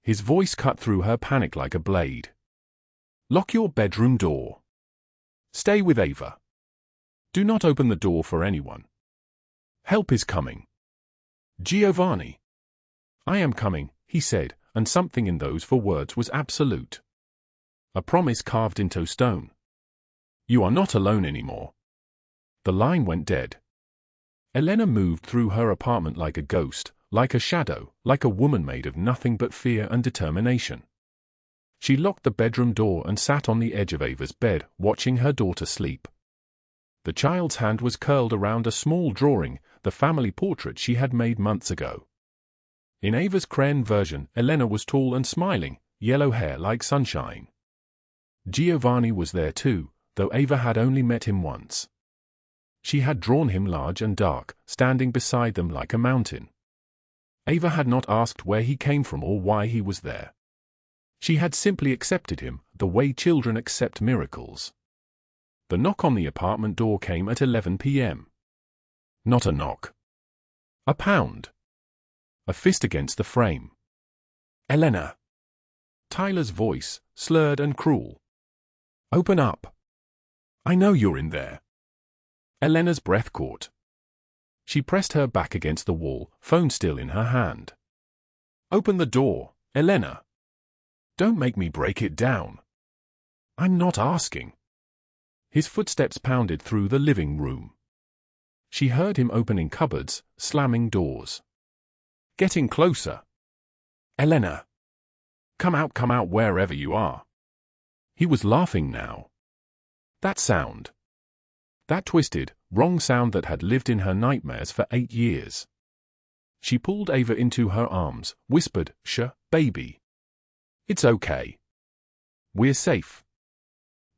His voice cut through her panic like a blade. "Lock your bedroom door. Stay with Ava. Do not open the door for anyone. Help is coming." "Giovanni." "I am coming," he said, and something in those 4 words was absolute. A promise carved into stone. "You are not alone anymore." The line went dead. Elena moved through her apartment like a ghost, like a shadow, like a woman made of nothing but fear and determination. She locked the bedroom door and sat on the edge of Ava's bed, watching her daughter sleep. The child's hand was curled around a small drawing, the family portrait she had made months ago. In Ava's Kren version, Elena was tall and smiling, yellow hair like sunshine. Giovanni was there too, though Ava had only met him once. She had drawn him large and dark, standing beside them like a mountain. Ava had not asked where he came from or why he was there. She had simply accepted him, the way children accept miracles. The knock on the apartment door came at 11 p.m. Not a knock. A pound. A fist against the frame. "Elena." Tyler's voice, slurred and cruel. "Open up. I know you're in there." Elena's breath caught. She pressed her back against the wall, phone still in her hand. "Open the door, Elena. Don't make me break it down. I'm not asking." His footsteps pounded through the living room. She heard him opening cupboards, slamming doors. Getting closer. "Elena. Come out wherever you are." He was laughing now. That sound. That twisted, wrong sound that had lived in her nightmares for 8 years. She pulled Ava into her arms, whispered, "Shh, baby. It's okay. We're safe.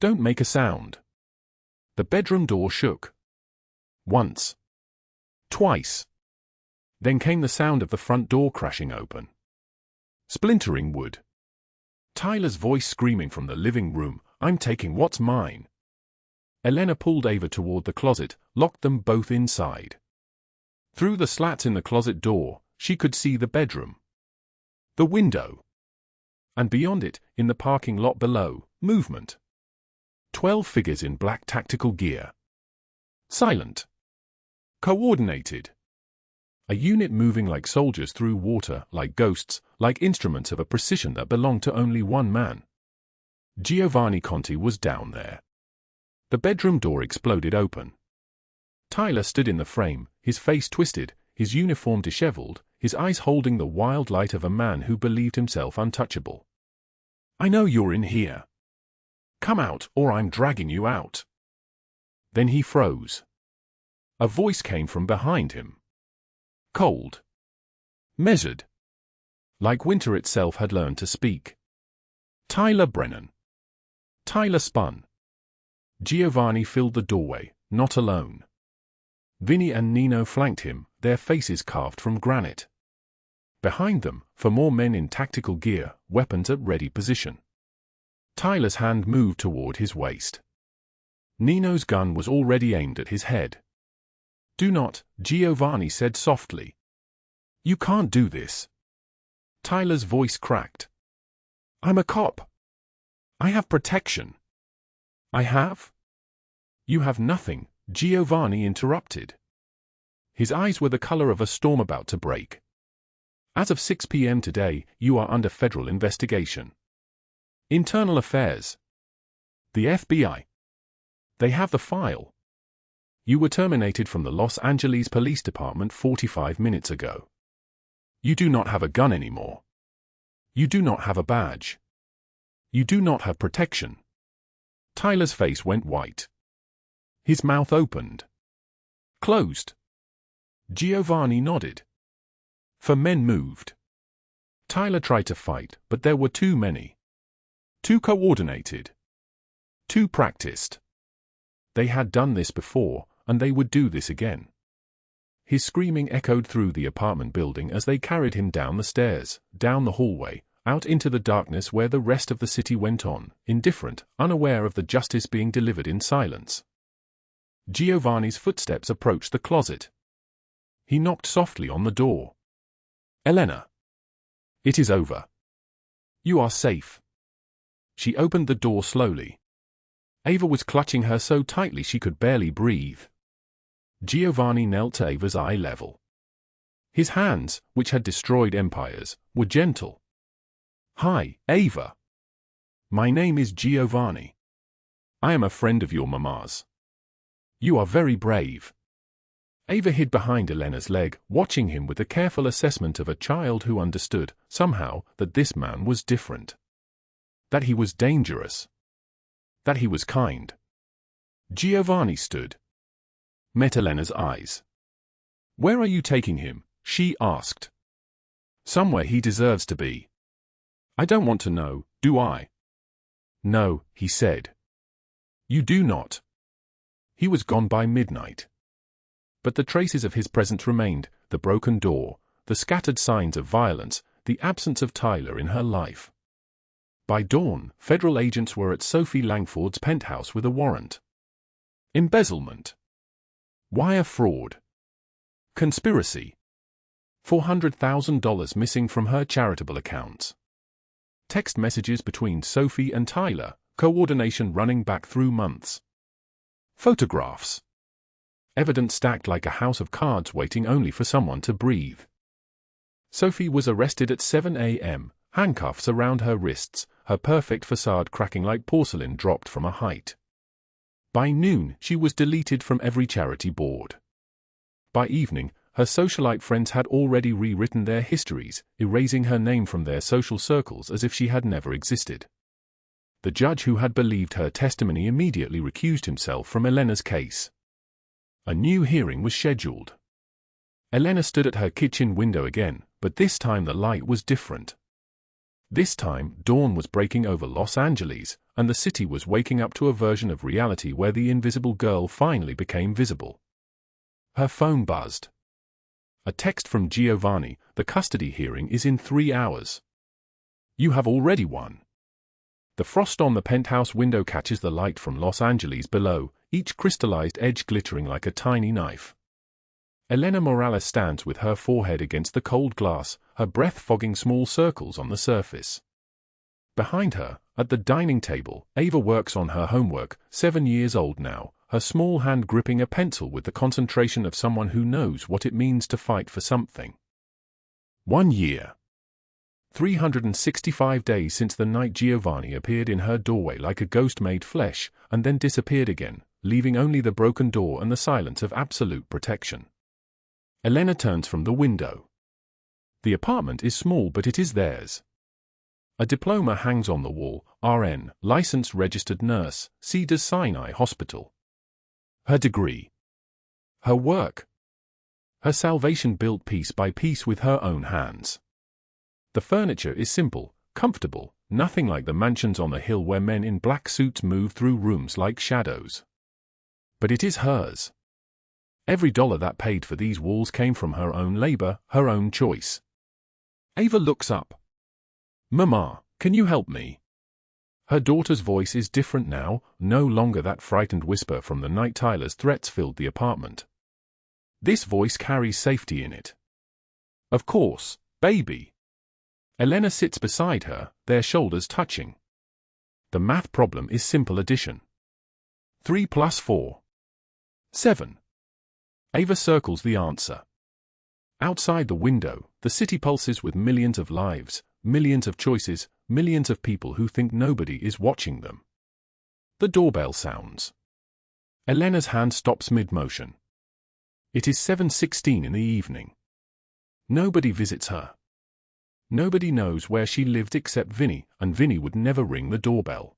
Don't make a sound." The bedroom door shook. Once. Twice. Then came the sound of the front door crashing open. Splintering wood. Tyler's voice screaming from the living room, "I'm taking what's mine." Elena pulled Ava toward the closet, locked them both inside. Through the slats in the closet door, she could see the bedroom. The window. And beyond it, in the parking lot below, movement. 12 figures in black tactical gear. Silent. Coordinated. A unit moving like soldiers through water, like ghosts, like instruments of a precision that belonged to only one man. Giovanni Conti was down there. The bedroom door exploded open. Tyler stood in the frame, his face twisted, his uniform disheveled, his eyes holding the wild light of a man who believed himself untouchable. "I know you're in here. Come out, or I'm dragging you out." Then he froze. A voice came from behind him. Cold. Measured. Like winter itself had learned to speak. "Tyler Brennan." Tyler spun. Giovanni filled the doorway, not alone. Vinny and Nino flanked him, their faces carved from granite. Behind them, for more men in tactical gear, weapons at ready position. Tyler's hand moved toward his waist. Nino's gun was already aimed at his head. "Do not," Giovanni said softly. "You can't do this." Tyler's voice cracked. "I'm a cop. I have protection." "I have?" "You have nothing," Giovanni interrupted. His eyes were the color of a storm about to break. "As of 6 p.m. today, you are under federal investigation. Internal Affairs. The FBI. They have the file. You were terminated from the Los Angeles Police Department 45 minutes ago. You do not have a gun anymore. You do not have a badge. You do not have protection." Tyler's face went white. His mouth opened. Closed. Giovanni nodded. 4 men moved. Tyler tried to fight, but there were too many. Too coordinated. Too practiced. They had done this before, and they would do this again. His screaming echoed through the apartment building as they carried him down the stairs, down the hallway, out into the darkness where the rest of the city went on, indifferent, unaware of the justice being delivered in silence. Giovanni's footsteps approached the closet. He knocked softly on the door. "Elena. It is over. You are safe." She opened the door slowly. Ava was clutching her so tightly she could barely breathe. Giovanni knelt to Ava's eye level. His hands, which had destroyed empires, were gentle. "Hi, Ava. My name is Giovanni. I am a friend of your mama's. You are very brave." Ava hid behind Elena's leg, watching him with the careful assessment of a child who understood, somehow, that this man was different. That he was dangerous. That he was kind. Giovanni stood. Met Elena's eyes. "Where are you taking him?" she asked. "Somewhere he deserves to be." "I don't want to know, do I?" No, he said. You do not. He was gone by midnight. But the traces of his presence remained, the broken door, the scattered signs of violence, the absence of Tyler in her life. By dawn, federal agents were at Sophie Langford's penthouse with a warrant. Embezzlement. Wire fraud. Conspiracy. $400,000 missing from her charitable accounts. Text messages between Sophie and Tyler, coordination running back through months. Photographs. Evidence stacked like a house of cards waiting only for someone to breathe. Sophie was arrested at 7 a.m., handcuffs around her wrists, her perfect facade cracking like porcelain dropped from a height. By noon, she was deleted from every charity board. By evening, her socialite friends had already rewritten their histories, erasing her name from their social circles as if she had never existed. The judge who had believed her testimony immediately recused himself from Elena's case. A new hearing was scheduled. Elena stood at her kitchen window again, but this time the light was different. This time, dawn was breaking over Los Angeles, and the city was waking up to a version of reality where the invisible girl finally became visible. Her phone buzzed. A text from Giovanni, the custody hearing is in 3 hours. You have already won. The frost on the penthouse window catches the light from Los Angeles below, each crystallized edge glittering like a tiny knife. Elena Morales stands with her forehead against the cold glass, her breath fogging small circles on the surface. Behind her, at the dining table, Ava works on her homework, 7 years old now, her small hand gripping a pencil with the concentration of someone who knows what it means to fight for something. 1 year. 365 days since the night Giovanni appeared in her doorway like a ghost made flesh, and then disappeared again, leaving only the broken door and the silence of absolute protection. Elena turns from the window. The apartment is small, but it is theirs. A diploma hangs on the wall, RN, licensed registered nurse, Cedars-Sinai Hospital. Her degree. Her work. Her salvation built piece by piece with her own hands. The furniture is simple, comfortable, nothing like the mansions on the hill where men in black suits move through rooms like shadows. But it is hers. Every dollar that paid for these walls came from her own labor, her own choice. Ava looks up. Mama, can you help me? Her daughter's voice is different now, no longer that frightened whisper from the night Tyler's threats filled the apartment. This voice carries safety in it. Of course, baby. Elena sits beside her, their shoulders touching. The math problem is simple addition. 3 plus 4. 7. Ava circles the answer. Outside the window, the city pulses with millions of lives, millions of choices, millions of people who think nobody is watching them. The doorbell sounds. Elena's hand stops mid-motion. It is 7:16 in the evening. Nobody visits her. Nobody knows where she lived except Vinny, and Vinny would never ring the doorbell.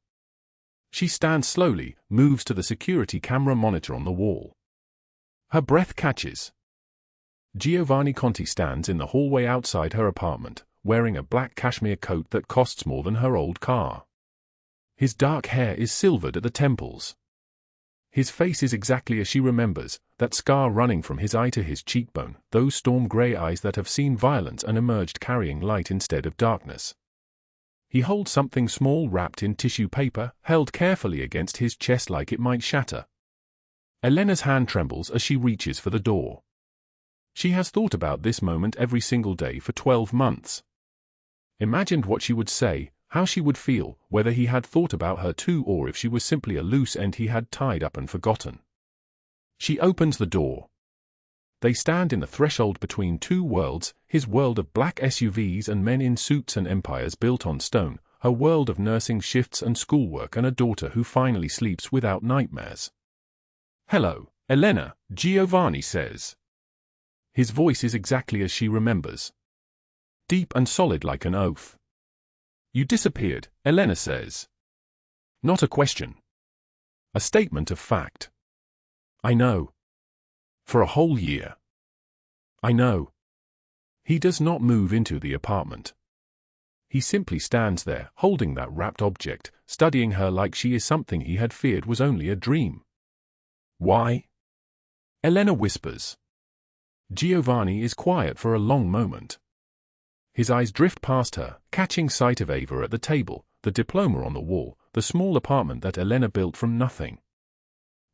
She stands slowly, moves to the security camera monitor on the wall. Her breath catches. Giovanni Conti stands in the hallway outside her apartment, wearing a black cashmere coat that costs more than her old car. His dark hair is silvered at the temples. His face is exactly as she remembers, that scar running from his eye to his cheekbone, those storm-gray eyes that have seen violence and emerged carrying light instead of darkness. He holds something small wrapped in tissue paper, held carefully against his chest like it might shatter. Elena's hand trembles as she reaches for the door. She has thought about this moment every single day for 12 months. Imagined what she would say, how she would feel, whether he had thought about her too or if she was simply a loose end he had tied up and forgotten. She opens the door. They stand in the threshold between two worlds, his world of black SUVs and men in suits and empires built on stone, her world of nursing shifts and schoolwork and a daughter who finally sleeps without nightmares. "Hello, Elena," Giovanni says. His voice is exactly as she remembers. Deep and solid like an oath. "You disappeared," Elena says. Not a question. A statement of fact. "I know. For a whole year." "I know." He does not move into the apartment. he simply stands there, holding that wrapped object, studying her like she is something he had feared was only a dream. Why? Elena whispers. Giovanni is quiet for a long moment. His eyes drift past her, catching sight of Ava at the table, the diploma on the wall, the small apartment that Elena built from nothing.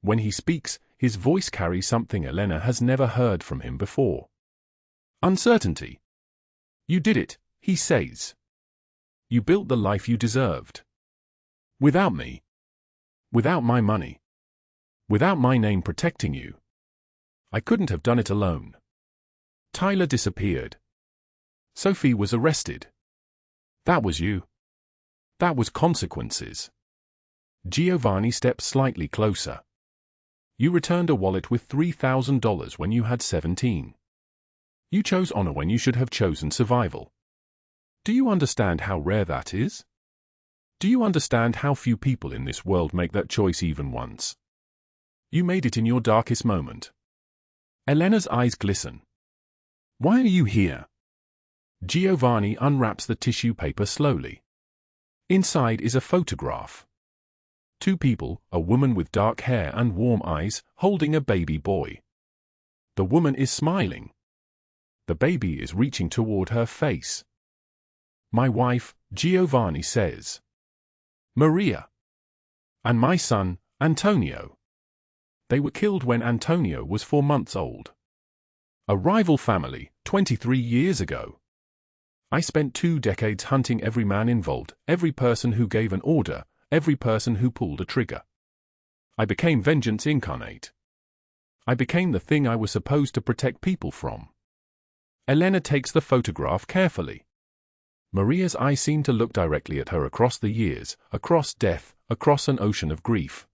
When he speaks, his voice carries something Elena has never heard from him before. Uncertainty. You did it, he says. You built the life you deserved. Without me. Without my money. Without my name protecting you. I couldn't have done it alone. Tyler disappeared. Sophie was arrested. That was you. That was consequences. Giovanni stepped slightly closer. You returned a wallet with $3,000 when you had 17. You chose honor when you should have chosen survival. Do you understand how rare that is? Do you understand how few people in this world make that choice even once? You made it in your darkest moment. Elena's eyes glisten. Why are you here? Giovanni unwraps the tissue paper slowly. Inside is a photograph. Two people, a woman with dark hair and warm eyes, holding a baby boy. The woman is smiling. The baby is reaching toward her face. My wife, Giovanni says. Maria. And my son, Antonio. They were killed when Antonio was 4 months old. A rival family, 23 years ago. I spent 2 decades hunting every man involved, every person who gave an order, every person who pulled a trigger. I became vengeance incarnate. I became the thing I was supposed to protect people from. Elena takes the photograph carefully. Maria's eyes seem to look directly at her across the years, across death, across an ocean of grief.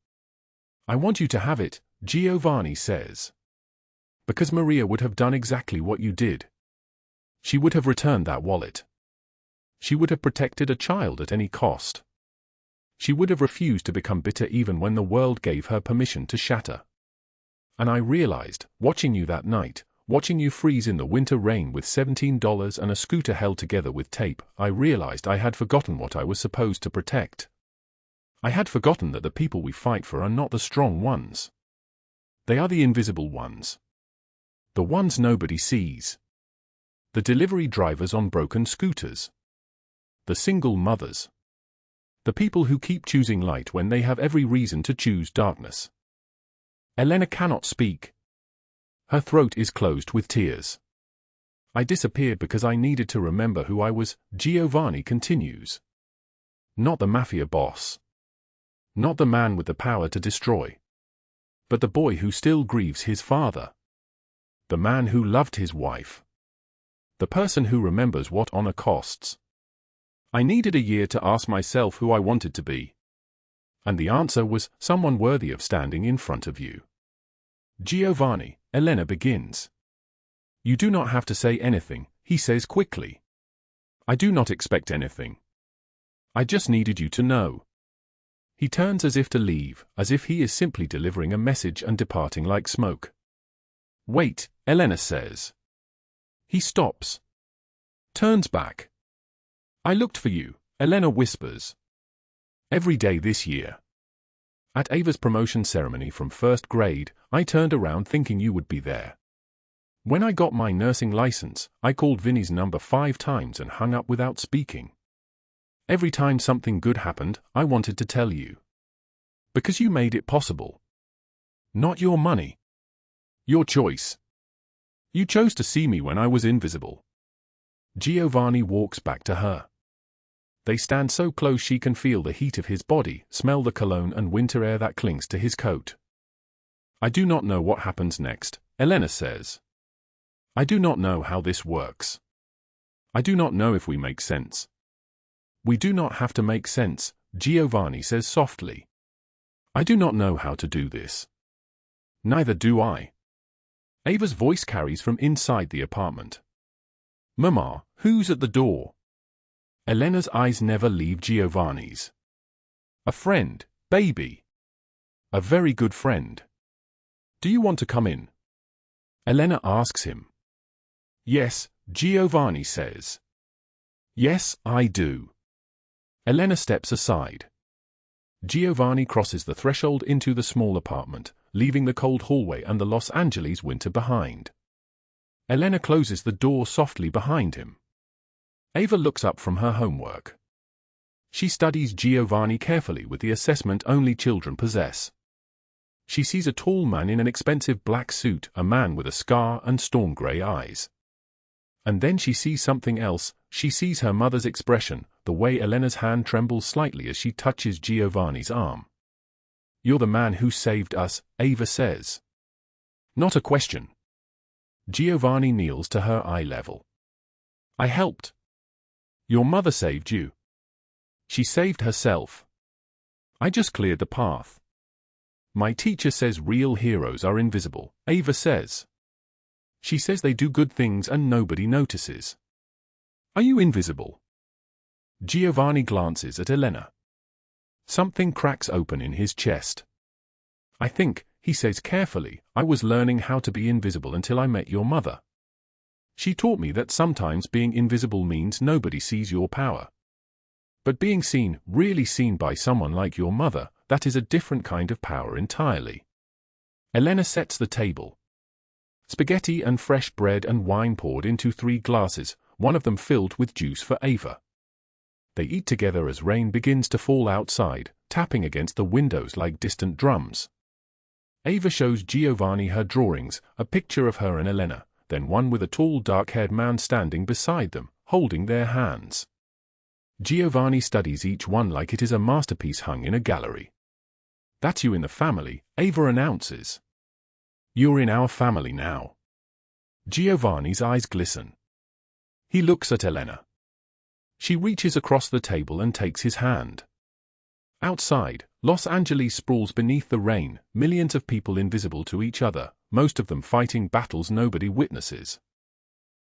I want you to have it, Giovanni says. Because Maria would have done exactly what you did. She would have returned that wallet. She would have protected a child at any cost. She would have refused to become bitter even when the world gave her permission to shatter. And I realized, watching you that night, watching you freeze in the winter rain with $17 and a scooter held together with tape, I realized I had forgotten what I was supposed to protect. I had forgotten that the people we fight for are not the strong ones. They are the invisible ones. The ones nobody sees. The delivery drivers on broken scooters. The single mothers. The people who keep choosing light when they have every reason to choose darkness. Elena cannot speak. Her throat is closed with tears. I disappeared because I needed to remember who I was, Giovanni continues. Not the Mafia boss. Not the man with the power to destroy. But the boy who still grieves his father. The man who loved his wife. The person who remembers what honor costs. I needed a year to ask myself who I wanted to be. And the answer was someone worthy of standing in front of you. Giovanni, Elena begins. You do not have to say anything, he says quickly. I do not expect anything. I just needed you to know. He turns as if to leave, as if he is simply delivering a message and departing like smoke. Wait, Elena says. He stops. Turns back. I looked for you, Elena whispers. Every day this year. At Ava's promotion ceremony from 1st grade, I turned around thinking you would be there. When I got my nursing license, I called Vinny's number 5 times and hung up without speaking. Every time something good happened, I wanted to tell you. Because you made it possible. Not your money. Your choice. You chose to see me when I was invisible. Giovanni walks back to her. They stand so close she can feel the heat of his body, smell the cologne and winter air that clings to his coat. I do not know what happens next, Elena says. I do not know how this works. I do not know if we make sense. We do not have to make sense, Giovanni says softly. I do not know how to do this. Neither do I. Ava's voice carries from inside the apartment. Mama, who's at the door? Elena's eyes never leave Giovanni's. A friend, baby. A very good friend. Do you want to come in? Elena asks him. Yes, Giovanni says. Yes, I do. Elena steps aside. Giovanni crosses the threshold into the small apartment, leaving the cold hallway and the Los Angeles winter behind. Elena closes the door softly behind him. Ava looks up from her homework. She studies Giovanni carefully with the assessment only children possess. She sees a tall man in an expensive black suit, a man with a scar and storm gray eyes. And then she sees something else. She sees her mother's expression, the way Elena's hand trembles slightly as she touches Giovanni's arm. "You're the man who saved us," Ava says. Not a question. Giovanni kneels to her eye level. "I helped. Your mother saved you. She saved herself. I just cleared the path. My teacher says real heroes are invisible," Ava says. She says they do good things and nobody notices. "Are you invisible?" Giovanni glances at Elena. Something cracks open in his chest. "I think," he says carefully, "I was learning how to be invisible until I met your mother. She taught me that sometimes being invisible means nobody sees your power. But being seen, really seen by someone like your mother, that is a different kind of power entirely." Elena sets the table. Spaghetti and fresh bread and wine poured into 3 glasses, one of them filled with juice for Ava. They eat together as rain begins to fall outside, tapping against the windows like distant drums. Ava shows Giovanni her drawings, a picture of her and Elena, then one with a tall dark-haired man standing beside them, holding their hands. Giovanni studies each one like it is a masterpiece hung in a gallery. "That's you in the family," Ava announces. "You're in our family now." Giovanni's eyes glisten. He looks at Elena. She reaches across the table and takes his hand. Outside, Los Angeles sprawls beneath the rain, millions of people invisible to each other, most of them fighting battles nobody witnesses.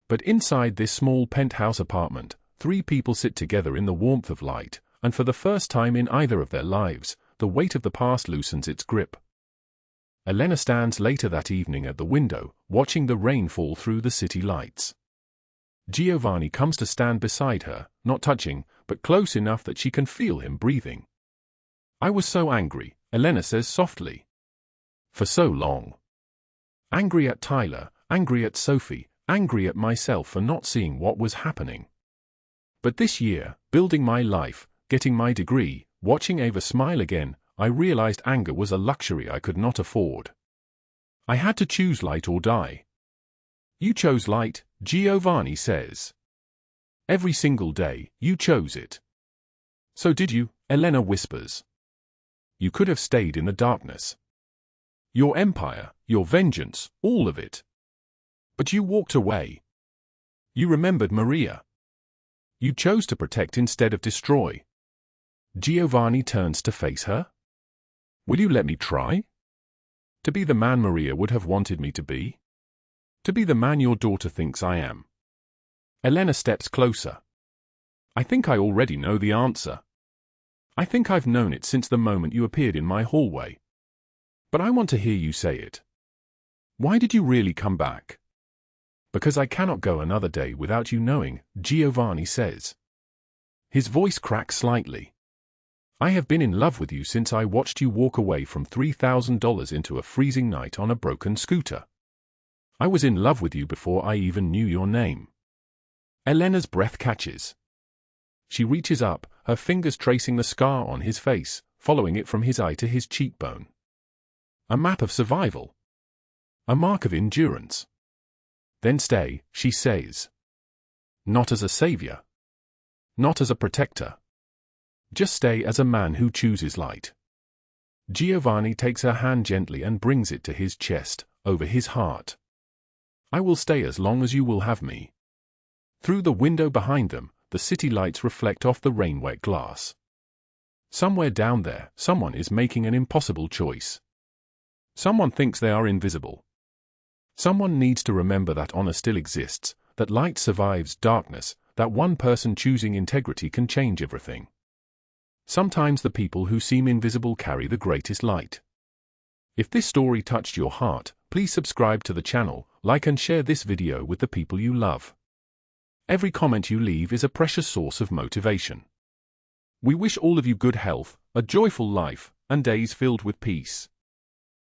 But inside this small penthouse apartment, 3 people sit together in the warmth of light, and for the first time in either of their lives, the weight of the past loosens its grip. Elena stands later that evening at the window, watching the rain fall through the city lights. Giovanni comes to stand beside her, not touching, but close enough that she can feel him breathing. "I was so angry," Elena says softly. "For so long. Angry at Tyler, angry at Sophie, angry at myself for not seeing what was happening. But this year, building my life, getting my degree, watching Ava smile again, I realized anger was a luxury I could not afford. I had to choose light or die." "You chose light," Giovanni says. "Every single day, you chose it." "So did you," Elena whispers. "You could have stayed in the darkness. Your empire, your vengeance, all of it. But you walked away. You remembered Maria. You chose to protect instead of destroy." Giovanni turns to face her. "Will you let me try? To be the man Maria would have wanted me to be? To be the man your daughter thinks I am?" Elena steps closer. "I think I already know the answer. I think I've known it since the moment you appeared in my hallway. But I want to hear you say it. Why did you really come back?" "Because I cannot go another day without you knowing," Giovanni says. His voice cracks slightly. "I have been in love with you since I watched you walk away from $3,000 into a freezing night on a broken scooter. I was in love with you before I even knew your name." Elena's breath catches. She reaches up, her fingers tracing the scar on his face, following it from his eye to his cheekbone. A map of survival. A mark of endurance. "Then stay," she says. "Not as a savior. Not as a protector. Just stay as a man who chooses light." Giovanni takes her hand gently and brings it to his chest, over his heart. "I will stay as long as you will have me." Through the window behind them, the city lights reflect off the rain-wet glass. Somewhere down there, someone is making an impossible choice. Someone thinks they are invisible. Someone needs to remember that honor still exists, that light survives darkness, that one person choosing integrity can change everything. Sometimes the people who seem invisible carry the greatest light. If this story touched your heart, please subscribe to the channel, like and share this video with the people you love. Every comment you leave is a precious source of motivation. We wish all of you good health, a joyful life, and days filled with peace.